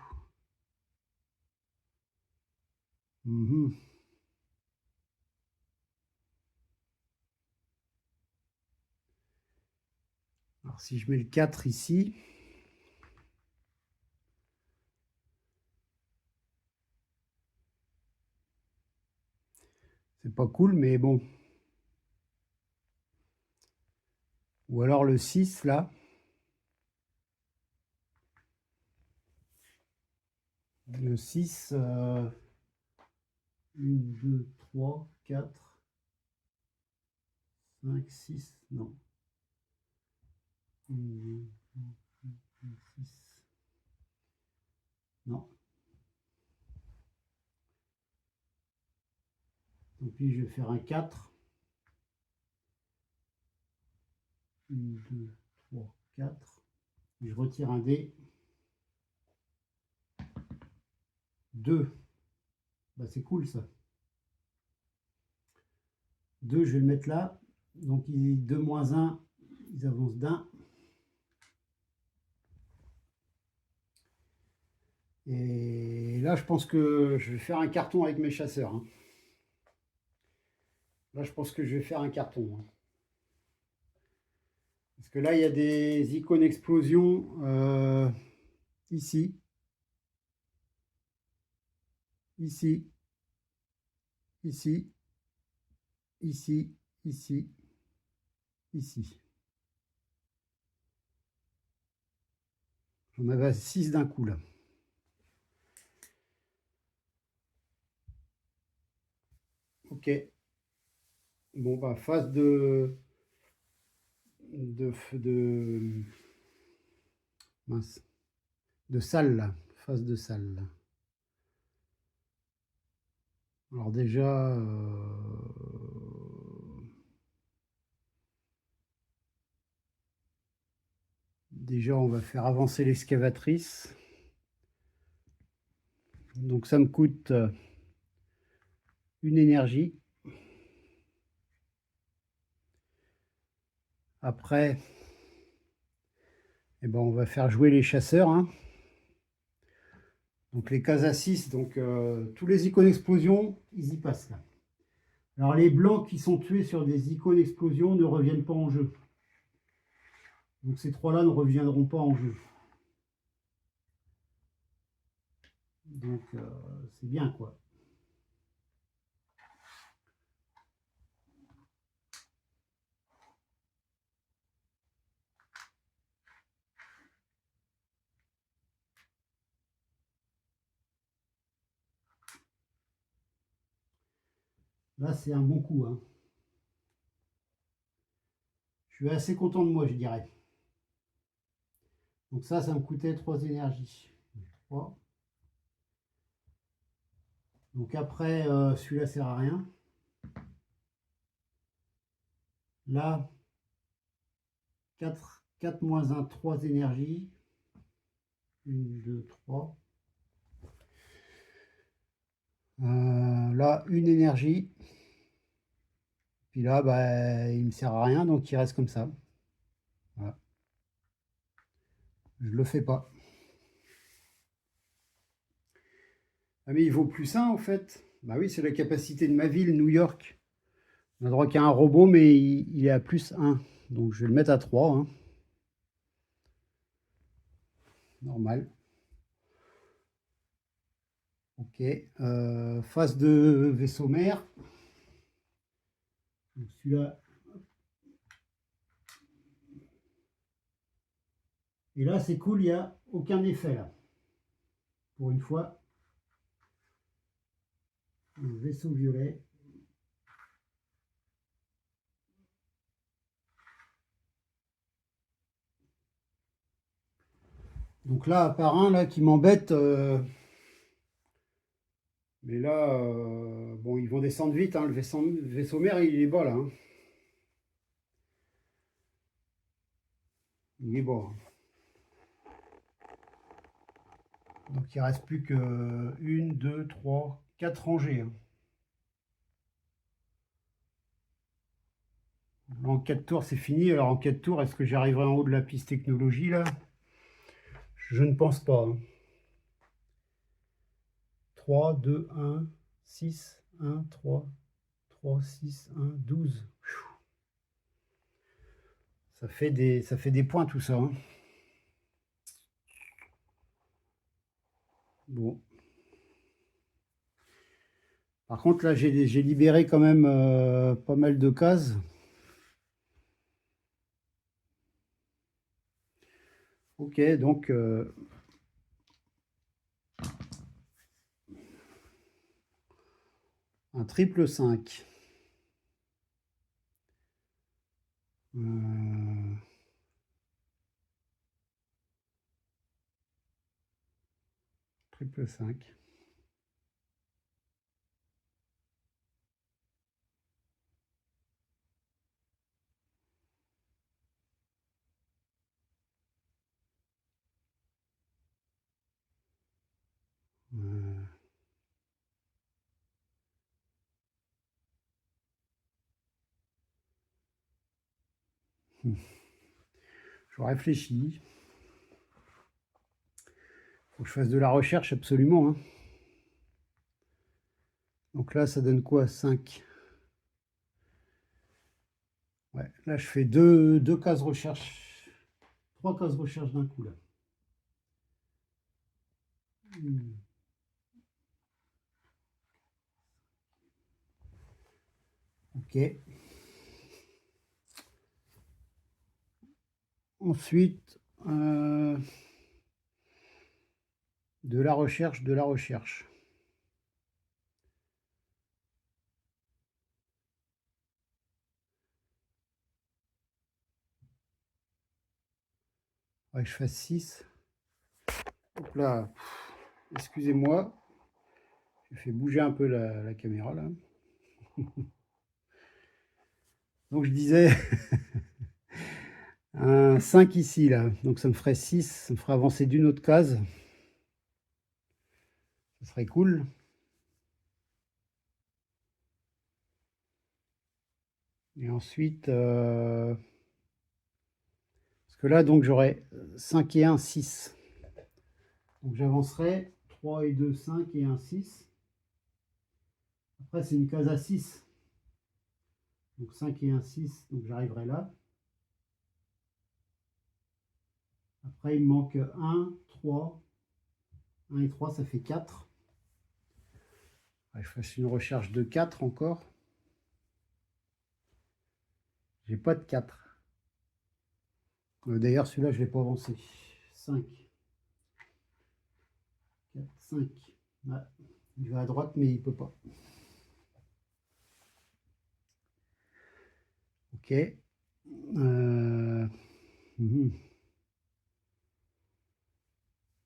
Alors, si je mets le 4 ici, c'est pas cool, mais bon. Ou alors le 6 là. Le 6, 1, 2, 3, 4, 5, 6, non. 1, 2, 3, 4, 5, 6. Non. Tant pis, je vais faire un 4. 1, 2, 3, 4. Je retire un dé. 2. Bah, c'est cool ça. 2, je vais le mettre là. Donc 2 moins 1, ils avancent d'un. Et là, je pense que je vais faire un carton avec mes chasseurs. Hein. Là, je pense que je vais faire un carton. Hein. Parce que là, il y a des icônes explosion ici, ici, ici, ici, ici, ici. J'en avais 6 d'un coup là. Ok. Bon bah phase de mince, de salle là, phase de salle là. Alors déjà on va faire avancer l'excavatrice. Donc ça me coûte une énergie. Après, eh ben, on va faire jouer les chasseurs, hein. Donc les cases à 6, donc tous les icônes explosion, ils y passent là. Alors les blancs qui sont tués sur des icônes explosion ne reviennent pas en jeu. Donc ces trois-là ne reviendront pas en jeu. Donc c'est bien quoi. Là c'est un bon coup, hein. Je suis assez content de moi, je dirais. Donc ça me coûtait 3 énergies. 3. Donc après, celui-là sert à rien. Là, 4 moins 1, 3 énergies. 1, 2, 3. Là, une énergie. Puis là, bah, il ne me sert à rien, donc il reste comme ça. Voilà. Je ne le fais pas. Ah mais il vaut plus 1 en fait. Bah oui, c'est la capacité de ma ville, New York. On a droit qu'à un robot, mais il est à plus 1. Donc je vais le mettre à 3, hein. Normal. Ok. Phase de vaisseau mère. Celui-là. Et là, c'est cool, il n'y a aucun effet là. Pour une fois. Un vaisseau violet. Donc là, à part un là qui m'embête. Mais là, bon, ils vont descendre vite, hein. Le vaisseau mère, il est bas là, hein. Il est bas, hein. Donc il reste plus que 1, 2, 3, 4 rangées, hein. En 4 tours, c'est fini. Alors en 4 tours, est-ce que j'arriverai en haut de la piste technologie là? Je ne pense pas, hein. 3, 2, 1, 6, 1, 3, 3, 6, 1, 12. Ça fait des points tout ça, hein. Bon. Par contre, là, j'ai libéré quand même pas mal de cases. Ok, donc un triple 5. Triple 5. Je réfléchis. Faut que je fasse de la recherche absolument, hein. Donc là, ça donne quoi? 5. Ouais, là, je fais deux cases recherche. 3 cases recherche d'un coup, là. Ok. Ok. Ensuite, de la recherche, de la recherche. Ouais, je fasse 6. Donc là, excusez-moi, j'ai fait bouger un peu la caméra là. Donc je disais un 5 ici là, donc ça me ferait 6, ça me ferait avancer d'une autre case. Ça serait cool. Et ensuite, parce que là donc j'aurais 5 et 1, 6. Donc j'avancerai 3 et 2, 5 et 1, 6. Après c'est une case à 6. Donc 5 et 1, 6, donc j'arriverai là. Après il me manque 1, 3. 1 et 3, ça fait 4. Je fasse une recherche de 4 encore. J'ai pas de 4. D'ailleurs, celui-là, je ne l'ai pas avancé. 5. 4, 5. Ouais. Il va à droite, mais il ne peut pas. Ok. Mhm.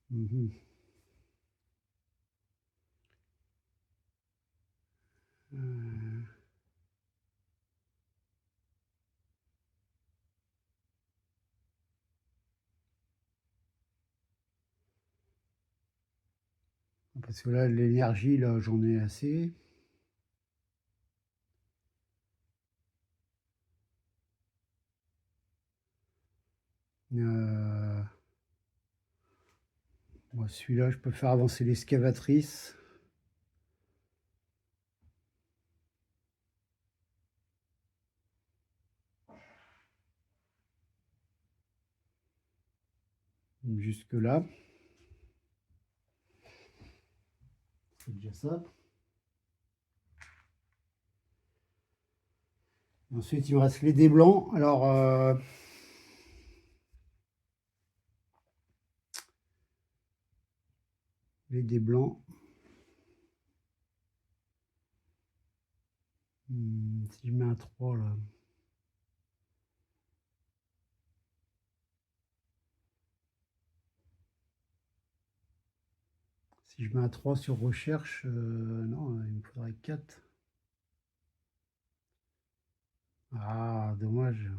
Mhm. Parce que là, l'énergie, là, j'en ai assez. Moi, celui-là, je peux faire avancer l'excavatrice. Jusque là. C'est déjà ça. Ensuite, il me reste les dés blancs. Alors, les dés blancs. Si je mets un 3 là. Si je mets un 3 sur recherche, non, il me faudrait 4. Ah, dommage.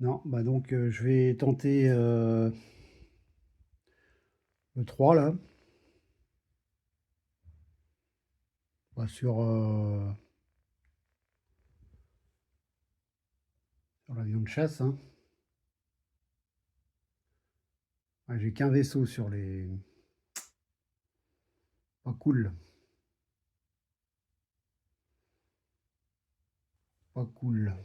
Non, bah donc je vais tenter le 3 là. Bah, sur l'avion de chasse. Hein. Ouais, j'ai qu'un vaisseau sur les. Pas cool. Pas cool.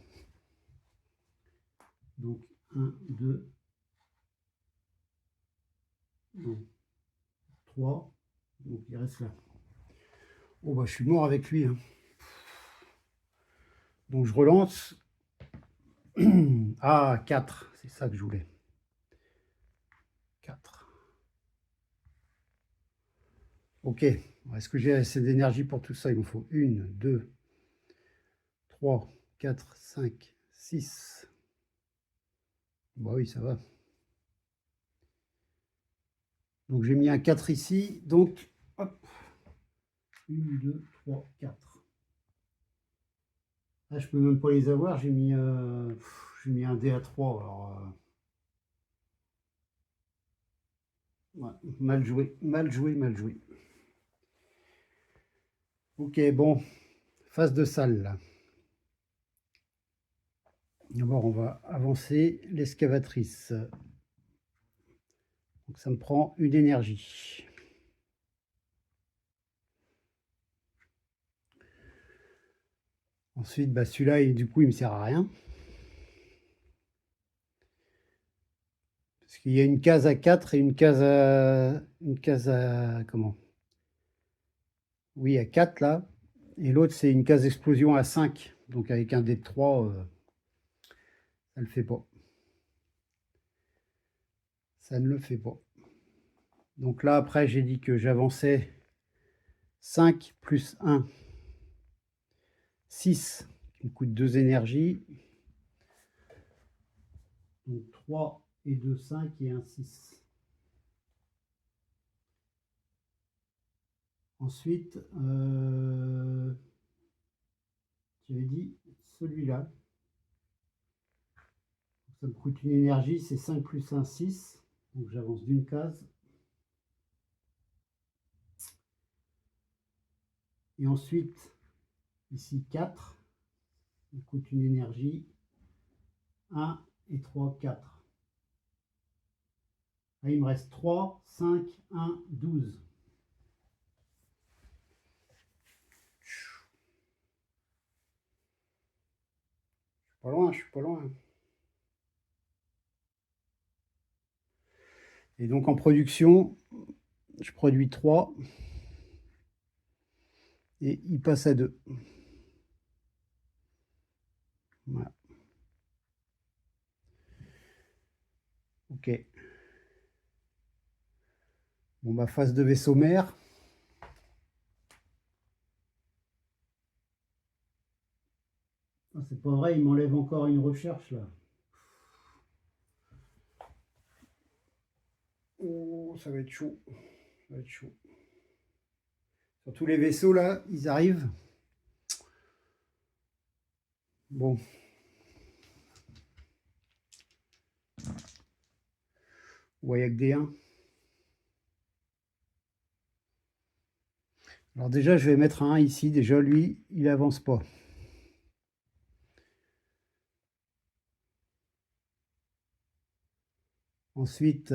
Donc 1, 2, 3. Donc il reste là. Oh bah je suis mort avec lui. Hein. Donc je relance. Ah, 4. C'est ça que je voulais. 4. Ok. Est-ce que j'ai assez d'énergie pour tout ça? Il me faut 1, 2, 3, 4, 5, 6. Bah oui, ça va. Donc j'ai mis un 4 ici. Donc, hop. 1, 2, 3, 4. Là, je peux même pas les avoir. J'ai mis un dé à 3. Alors, ouais, mal joué, mal joué, mal joué. Ok, bon. Phase de salle, là. D'abord, on va avancer l'excavatrice. Donc ça me prend une énergie. Ensuite, bah, celui-là, du coup, il me sert à rien. Parce qu'il y a une case à 4 et une case à... Une case à... Comment? Oui, à 4, là. Et l'autre, c'est une case d'explosion à 5. Donc avec un dé de 3, ça ne le fait pas. Ça ne le fait pas. Donc là, après, j'ai dit que j'avançais 5 plus 1, 6, qui me coûte 2 énergies. Donc 3 et 2, 5 et 1, 6. Ensuite, j'avais dit celui-là. Ça me coûte une énergie, c'est 5 plus 1, 6. Donc j'avance d'une case. Et ensuite, ici 4. Ça me coûte une énergie. 1 et 3, 4. Là, il me reste 3, 5, 1, 12. Pas loin, je suis pas loin. Et donc en production, je produis 3 et il passe à 2. Voilà. Ok. Bon, bah, phase de vaisseau mère. Ah, c'est pas vrai, il m'enlève encore une recherche là. Oh, ça va être chaud. Ça va être chaud. Sur tous les vaisseaux là, ils arrivent. Bon. Ouais, il n'y a que des 1. Alors déjà, je vais mettre un 1 ici. Déjà, lui, il avance pas. Ensuite,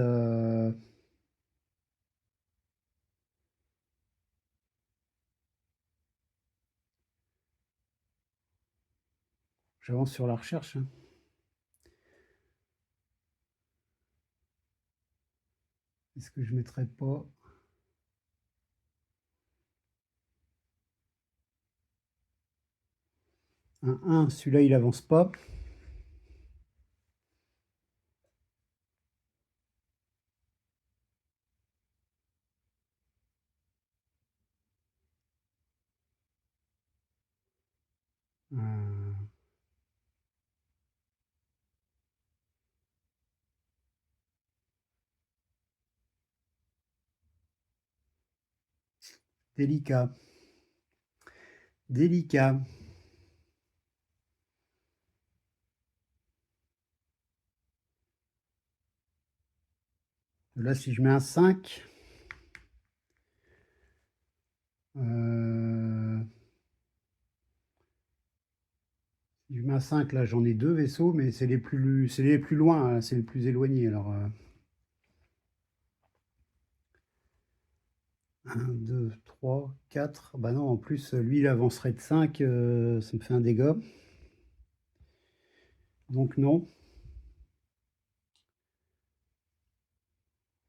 j'avance sur la recherche. Hein. Est-ce que je mettrais pas un 1? Celui-là, il avance pas. Délicat. Délicat. Là, si je mets un 5, si je mets un 5, là, j'en ai 2 vaisseaux, mais c'est les plus loin, hein, c'est les plus éloignés. Alors, 1, 2, 3, 4. Bah non, en plus, lui, il avancerait de 5, ça me fait un dégât. Donc non.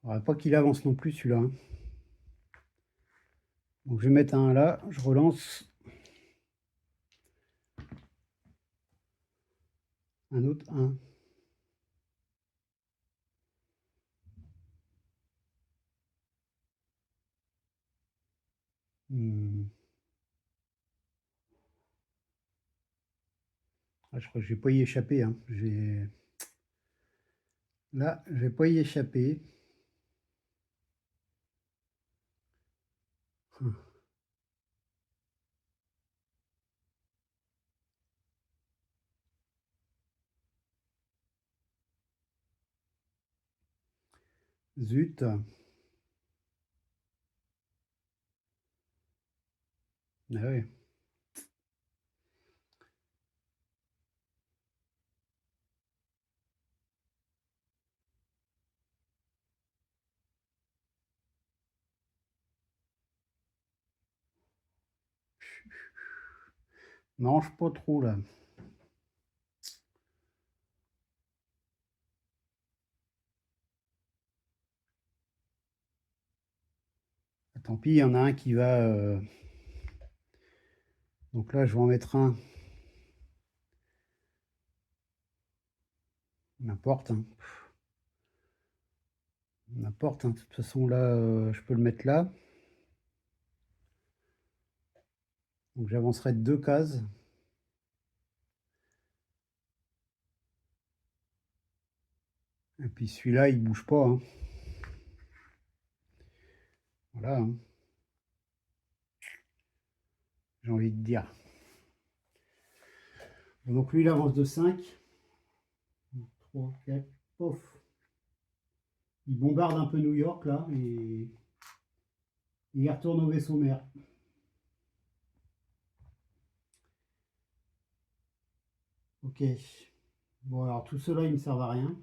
Faudrait pas qu'il avance non plus, celui-là. Hein. Donc je vais mettre un là, je relance. Un autre 1. Ah, je crois que je vais pas y échapper. Hein. Là, je vais pas y échapper. Zut. Ah ouais. Mange pas trop là. Tant pis, il y en a un qui va Donc là, je vais en mettre un. N'importe, hein. N'importe, hein. De toute façon, là, je peux le mettre là. Donc j'avancerai de 2 cases. Et puis celui-là, il bouge pas, hein. Voilà, hein. J'ai envie de dire. Donc lui, il avance de 5. 3, 4, pof. Il bombarde un peu New York, là, et il retourne au vaisseau mère. Ok. Bon, alors tout cela, il ne me sert à rien.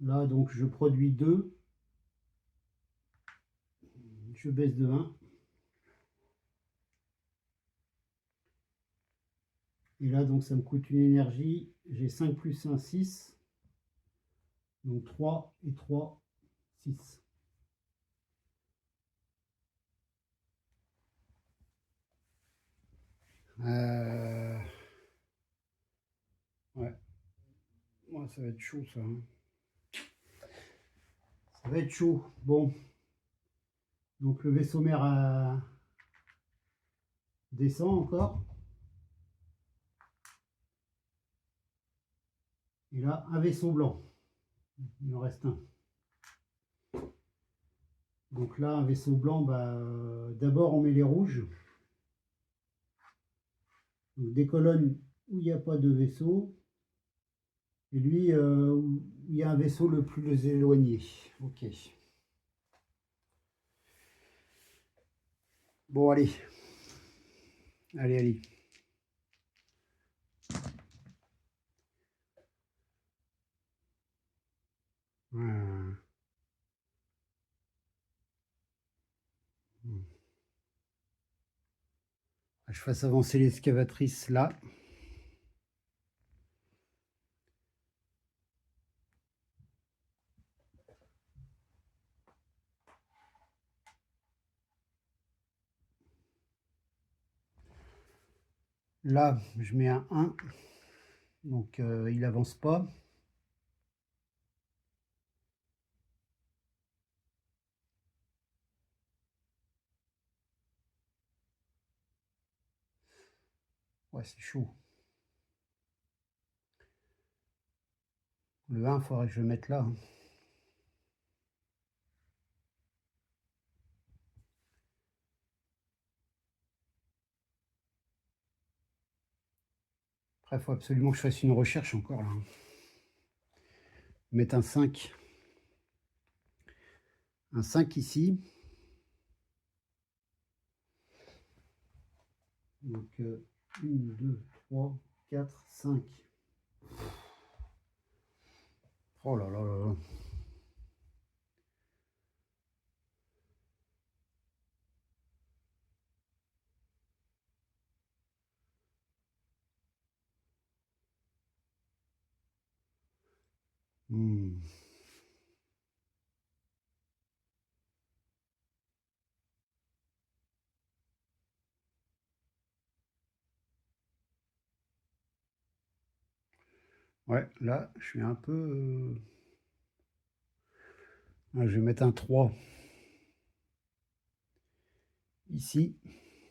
Là, donc, je produis 2. Je baisse de 1. Et là, donc, ça me coûte une énergie. J'ai 5 plus 1, 6. Donc 3 et 3, 6. Ouais. Ouais, ça va être chaud, ça, hein. Ça va être chaud. Bon. Donc le vaisseau mère descend encore. Et là, un vaisseau blanc. Il en reste un. Donc là, un vaisseau blanc, bah, d'abord on met les rouges. Donc des colonnes où il n'y a pas de vaisseau. Et lui, où il y a un vaisseau le plus éloigné. Ok. Bon, allez. Allez, allez. Voilà. Je fasse avancer l'excavatrice là. Là, je mets un 1. Donc, il avance pas. Ouais, c'est chaud. Le 1, il faudrait que je le mette là, hein. Après, il faut absolument que je fasse une recherche encore là, hein. Mettre un 5. Un 5 ici. Donc, 1, 2, 3, 4, 5. Oh là là là là. Hmm. Ouais, là, je suis un peu... je vais mettre un 3. Ici.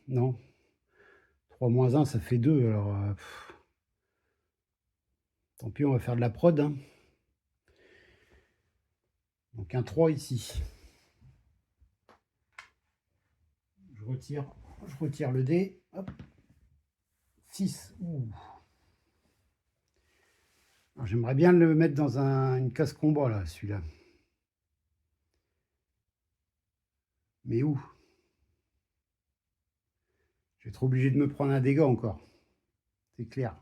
Non. 3 moins 1, ça fait 2. Alors, tant pis, on va faire de la prod, hein. Donc, un 3 ici. Je retire le dé. Hop. 6. J'aimerais bien le mettre dans une case combat, là, celui-là. Mais où? Je vais être obligé de me prendre un dégât encore. C'est clair.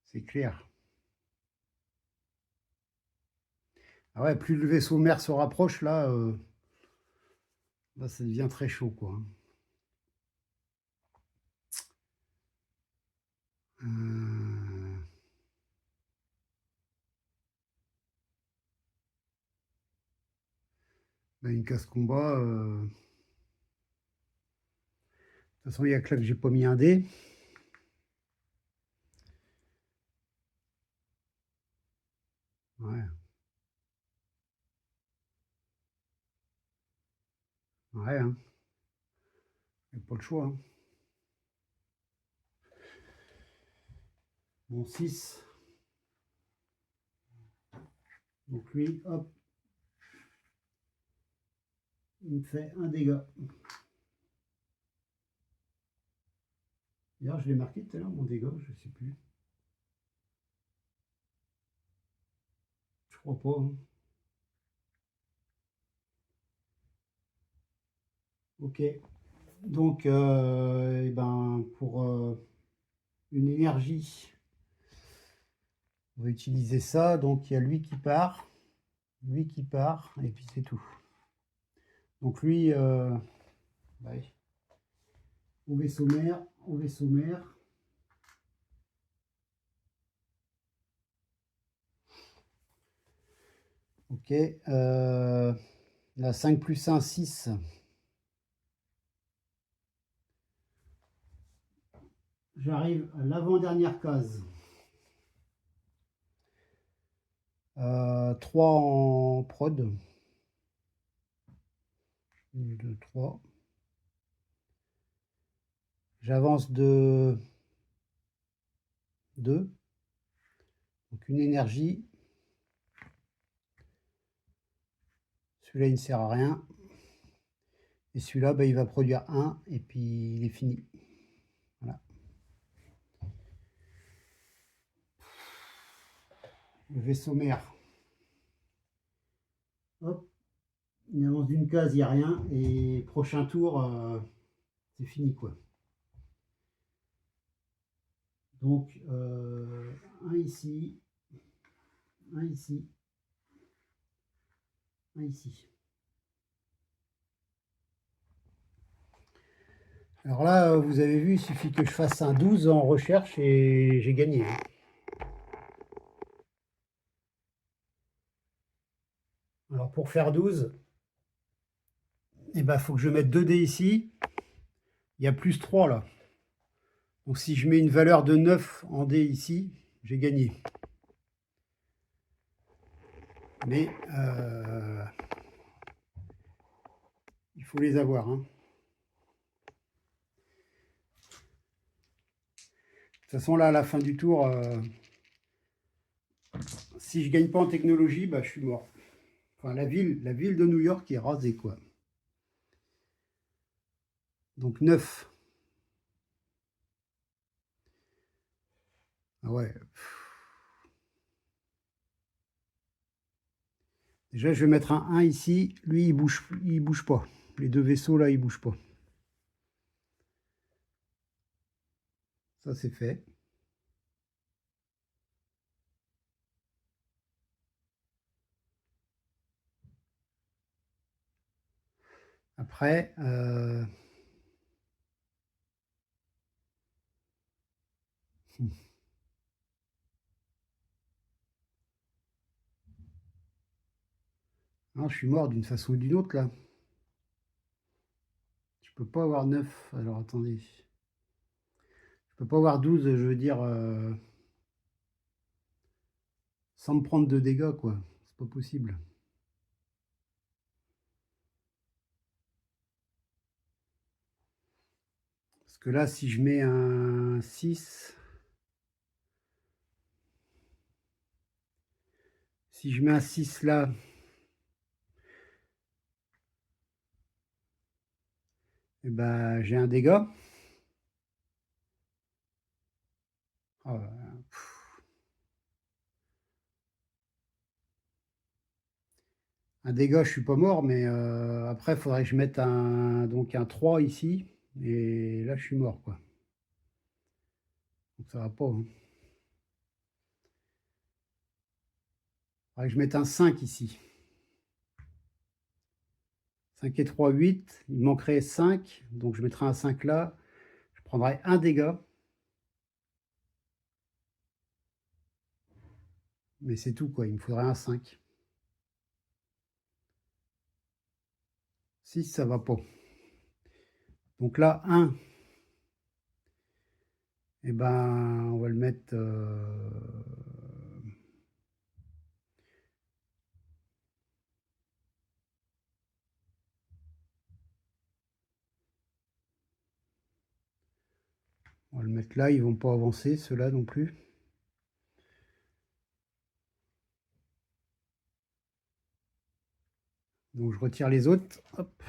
C'est clair. Ah ouais, plus le vaisseau mère se rapproche, là ça devient très chaud, quoi. Euh, Bah, une case combat. De toute façon, il y a que là que j'ai pas mis un dé. Ouais. Ouais, hein. Il n'y a pas le choix. Hein. Bon, 6. Donc lui, hop, il me fait un dégât. D'ailleurs, je l'ai marqué tout à l'heure, mon dégât, je sais plus. Je crois pas. Hein. Ok. Donc, eh ben, pour une énergie, on va utiliser ça. Donc, il y a lui qui part, et puis c'est tout. Donc, lui, ouais. Au vaisseau mère, au vaisseau mère. Ok. La 5 plus 1, 6. J'arrive à l'avant-dernière case. 3 en prod. 1, 2, 3. J'avance de 2. Donc une énergie. Celui-là, il ne sert à rien. Et celui-là, bah, il va produire 1 et puis il est fini. Voilà. Le vaisseau mère. Hop. Il avance d'une case, il n'y a rien. Et prochain tour, c'est fini quoi. Donc, un ici, un ici, un ici. Alors là, vous avez vu, il suffit que je fasse un 12 en recherche et j'ai gagné. Alors pour faire 12, il faut que je mette 2 dés ici. Il y a plus 3 là. Donc si je mets une valeur de 9 en dés ici, j'ai gagné. Mais il faut les avoir. Hein. De toute façon, là, à la fin du tour, si je gagne pas en technologie, bah, je suis mort. Enfin, la ville de New York est rasée, quoi. Donc 9. Ah ouais. Déjà, je vais mettre un 1 ici. Lui, il bouge pas. Les deux vaisseaux, là, ils bougent pas. Ça, c'est fait. Après, non, je suis mort d'une façon ou d'une autre, là. Je peux pas avoir 9. Alors, attendez. Je peux pas avoir 12, je veux dire, sans me prendre de dégâts, quoi. C'est pas possible. Parce que là, si je mets un 6... Si je mets un 6 là, eh ben, j'ai un dégât. Oh, un dégât, je suis pas mort, mais après, il faudrait que je mette donc un 3 ici. Et là, je suis mort, quoi. Donc ça va pas. Hein. Faudrait que je mette un 5 ici. 5 et 3, 8. Il manquerait 5. Donc je mettrai un 5 là. Je prendrai un dégât. Mais c'est tout, quoi. Il me faudrait un 5. 6, ça va pas. Donc là, 1. Et ben, on va le mettre... on va le mettre là, ils vont pas avancer, ceux-là non plus. Donc je retire les autres. Hop.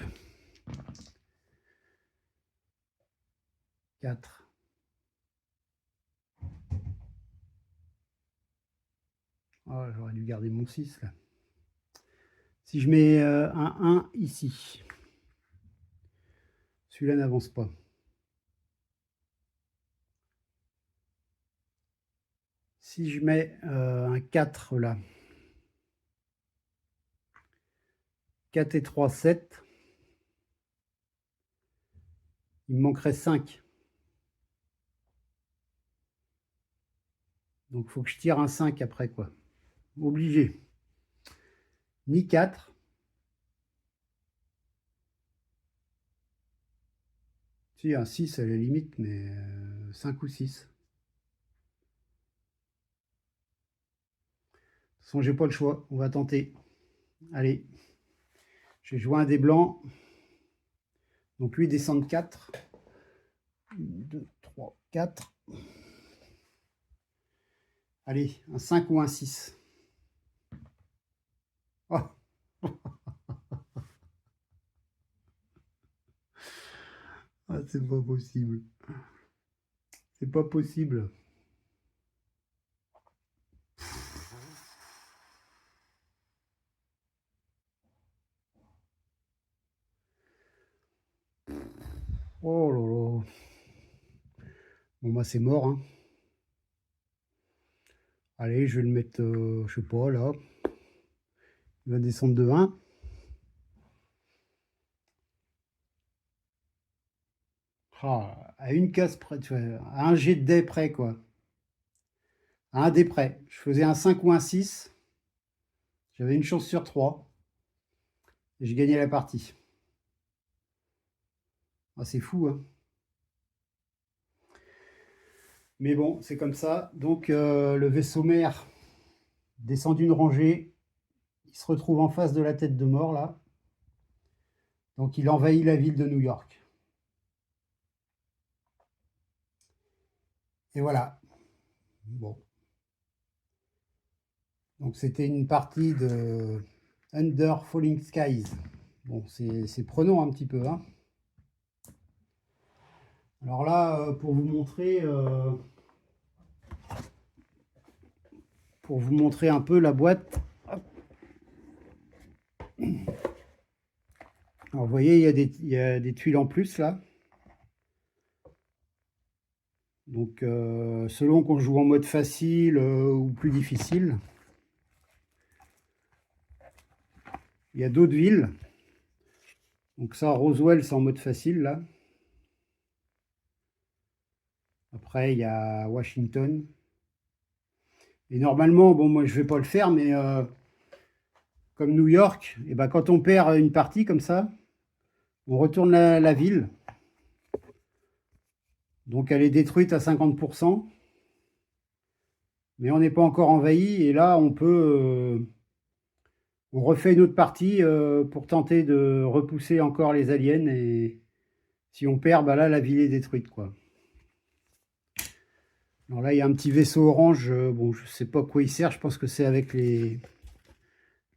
4. Oh, j'aurais dû garder mon 6 là. Si je mets un 1 ici, celui-là n'avance pas. Si je mets un 4 là, 4 et 3, 7, il me manquerait 5. Donc il faut que je tire un 5 après, quoi. Obligé. Ni 4. Si, un 6 à la limite, mais 5 ou 6. De toute façon, j'ai pas le choix. On va tenter. Allez. J'ai joué un des blancs. Donc lui descend de 4. 1, 2, 3, 4. Allez, un 5 ou un 6. Oh. Ah, c'est pas possible. C'est pas possible. Oh là là. Bon, bah, c'est mort, hein. Allez, je vais le mettre, je sais pas, là. Il va descendre de 1. Ah, à une case près, tu vois, à un jet de dés près, quoi. À un dé près. Je faisais un 5 ou un 6. J'avais une chance sur 3. Et j'ai gagné la partie. Ah, c'est fou, hein. Mais bon, c'est comme ça. Donc, le vaisseau mère descend d'une rangée. Il se retrouve en face de la tête de mort, là. Donc, il envahit la ville de New York. Et voilà. Bon. Donc, c'était une partie de Under Falling Skies. Bon, c'est prenant un petit peu, hein. Alors là, pour vous montrer un peu la boîte. Alors, vous voyez, il y a des tuiles en plus là. Donc, selon qu'on joue en mode facile ou plus difficile, il y a d'autres villes. Donc ça, Roswell, c'est en mode facile là. Après, il y a Washington. Et normalement, bon, moi je vais pas le faire, mais comme New York, et ben, quand on perd une partie comme ça, on retourne la ville. Donc elle est détruite à 50%. Mais on n'est pas encore envahi. Et là, on refait une autre partie pour tenter de repousser encore les aliens. Et si on perd, bah là, la ville est détruite, quoi. Alors là, il y a un petit vaisseau orange. Bon, je sais pas à quoi il sert. Je pense que c'est avec les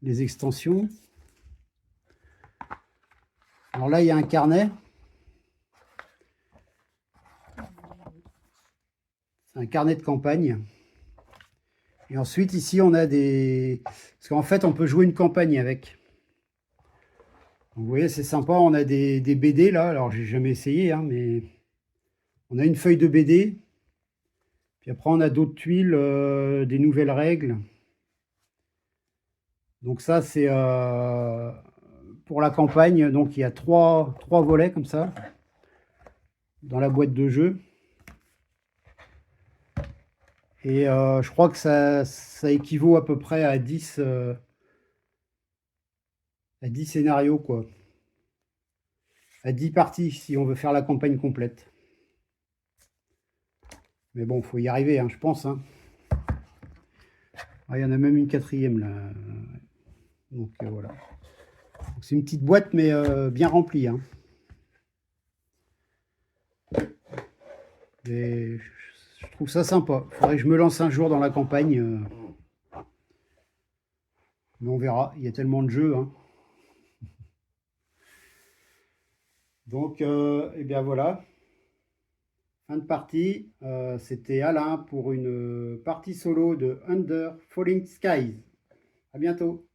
extensions. Alors là, il y a un carnet. C'est un carnet de campagne. Et ensuite, ici, on a des... Parce qu'en fait, on peut jouer une campagne avec. Donc, vous voyez, c'est sympa. On a des BD, là. Alors, j'ai jamais essayé, hein, mais... On a une feuille de BD. Puis après, on a d'autres tuiles, des nouvelles règles. Donc ça, c'est pour la campagne. Donc, il y a trois volets, comme ça, dans la boîte de jeu. Et je crois que ça équivaut à peu près à 10 scénarios, quoi. à 10 parties si on veut faire la campagne complète. Mais bon, il faut y arriver, hein, je pense. Hein. Ah, il y en a même une quatrième là. Donc voilà. C'est une petite boîte, mais bien remplie. Hein. Et je trouve ça sympa. Il faudrait que je me lance un jour dans la campagne. Mais on verra. Il y a tellement de jeux. Hein. Donc, eh bien voilà. Fin de partie. C'était Alain pour une partie solo de Under Falling Skies. À bientôt.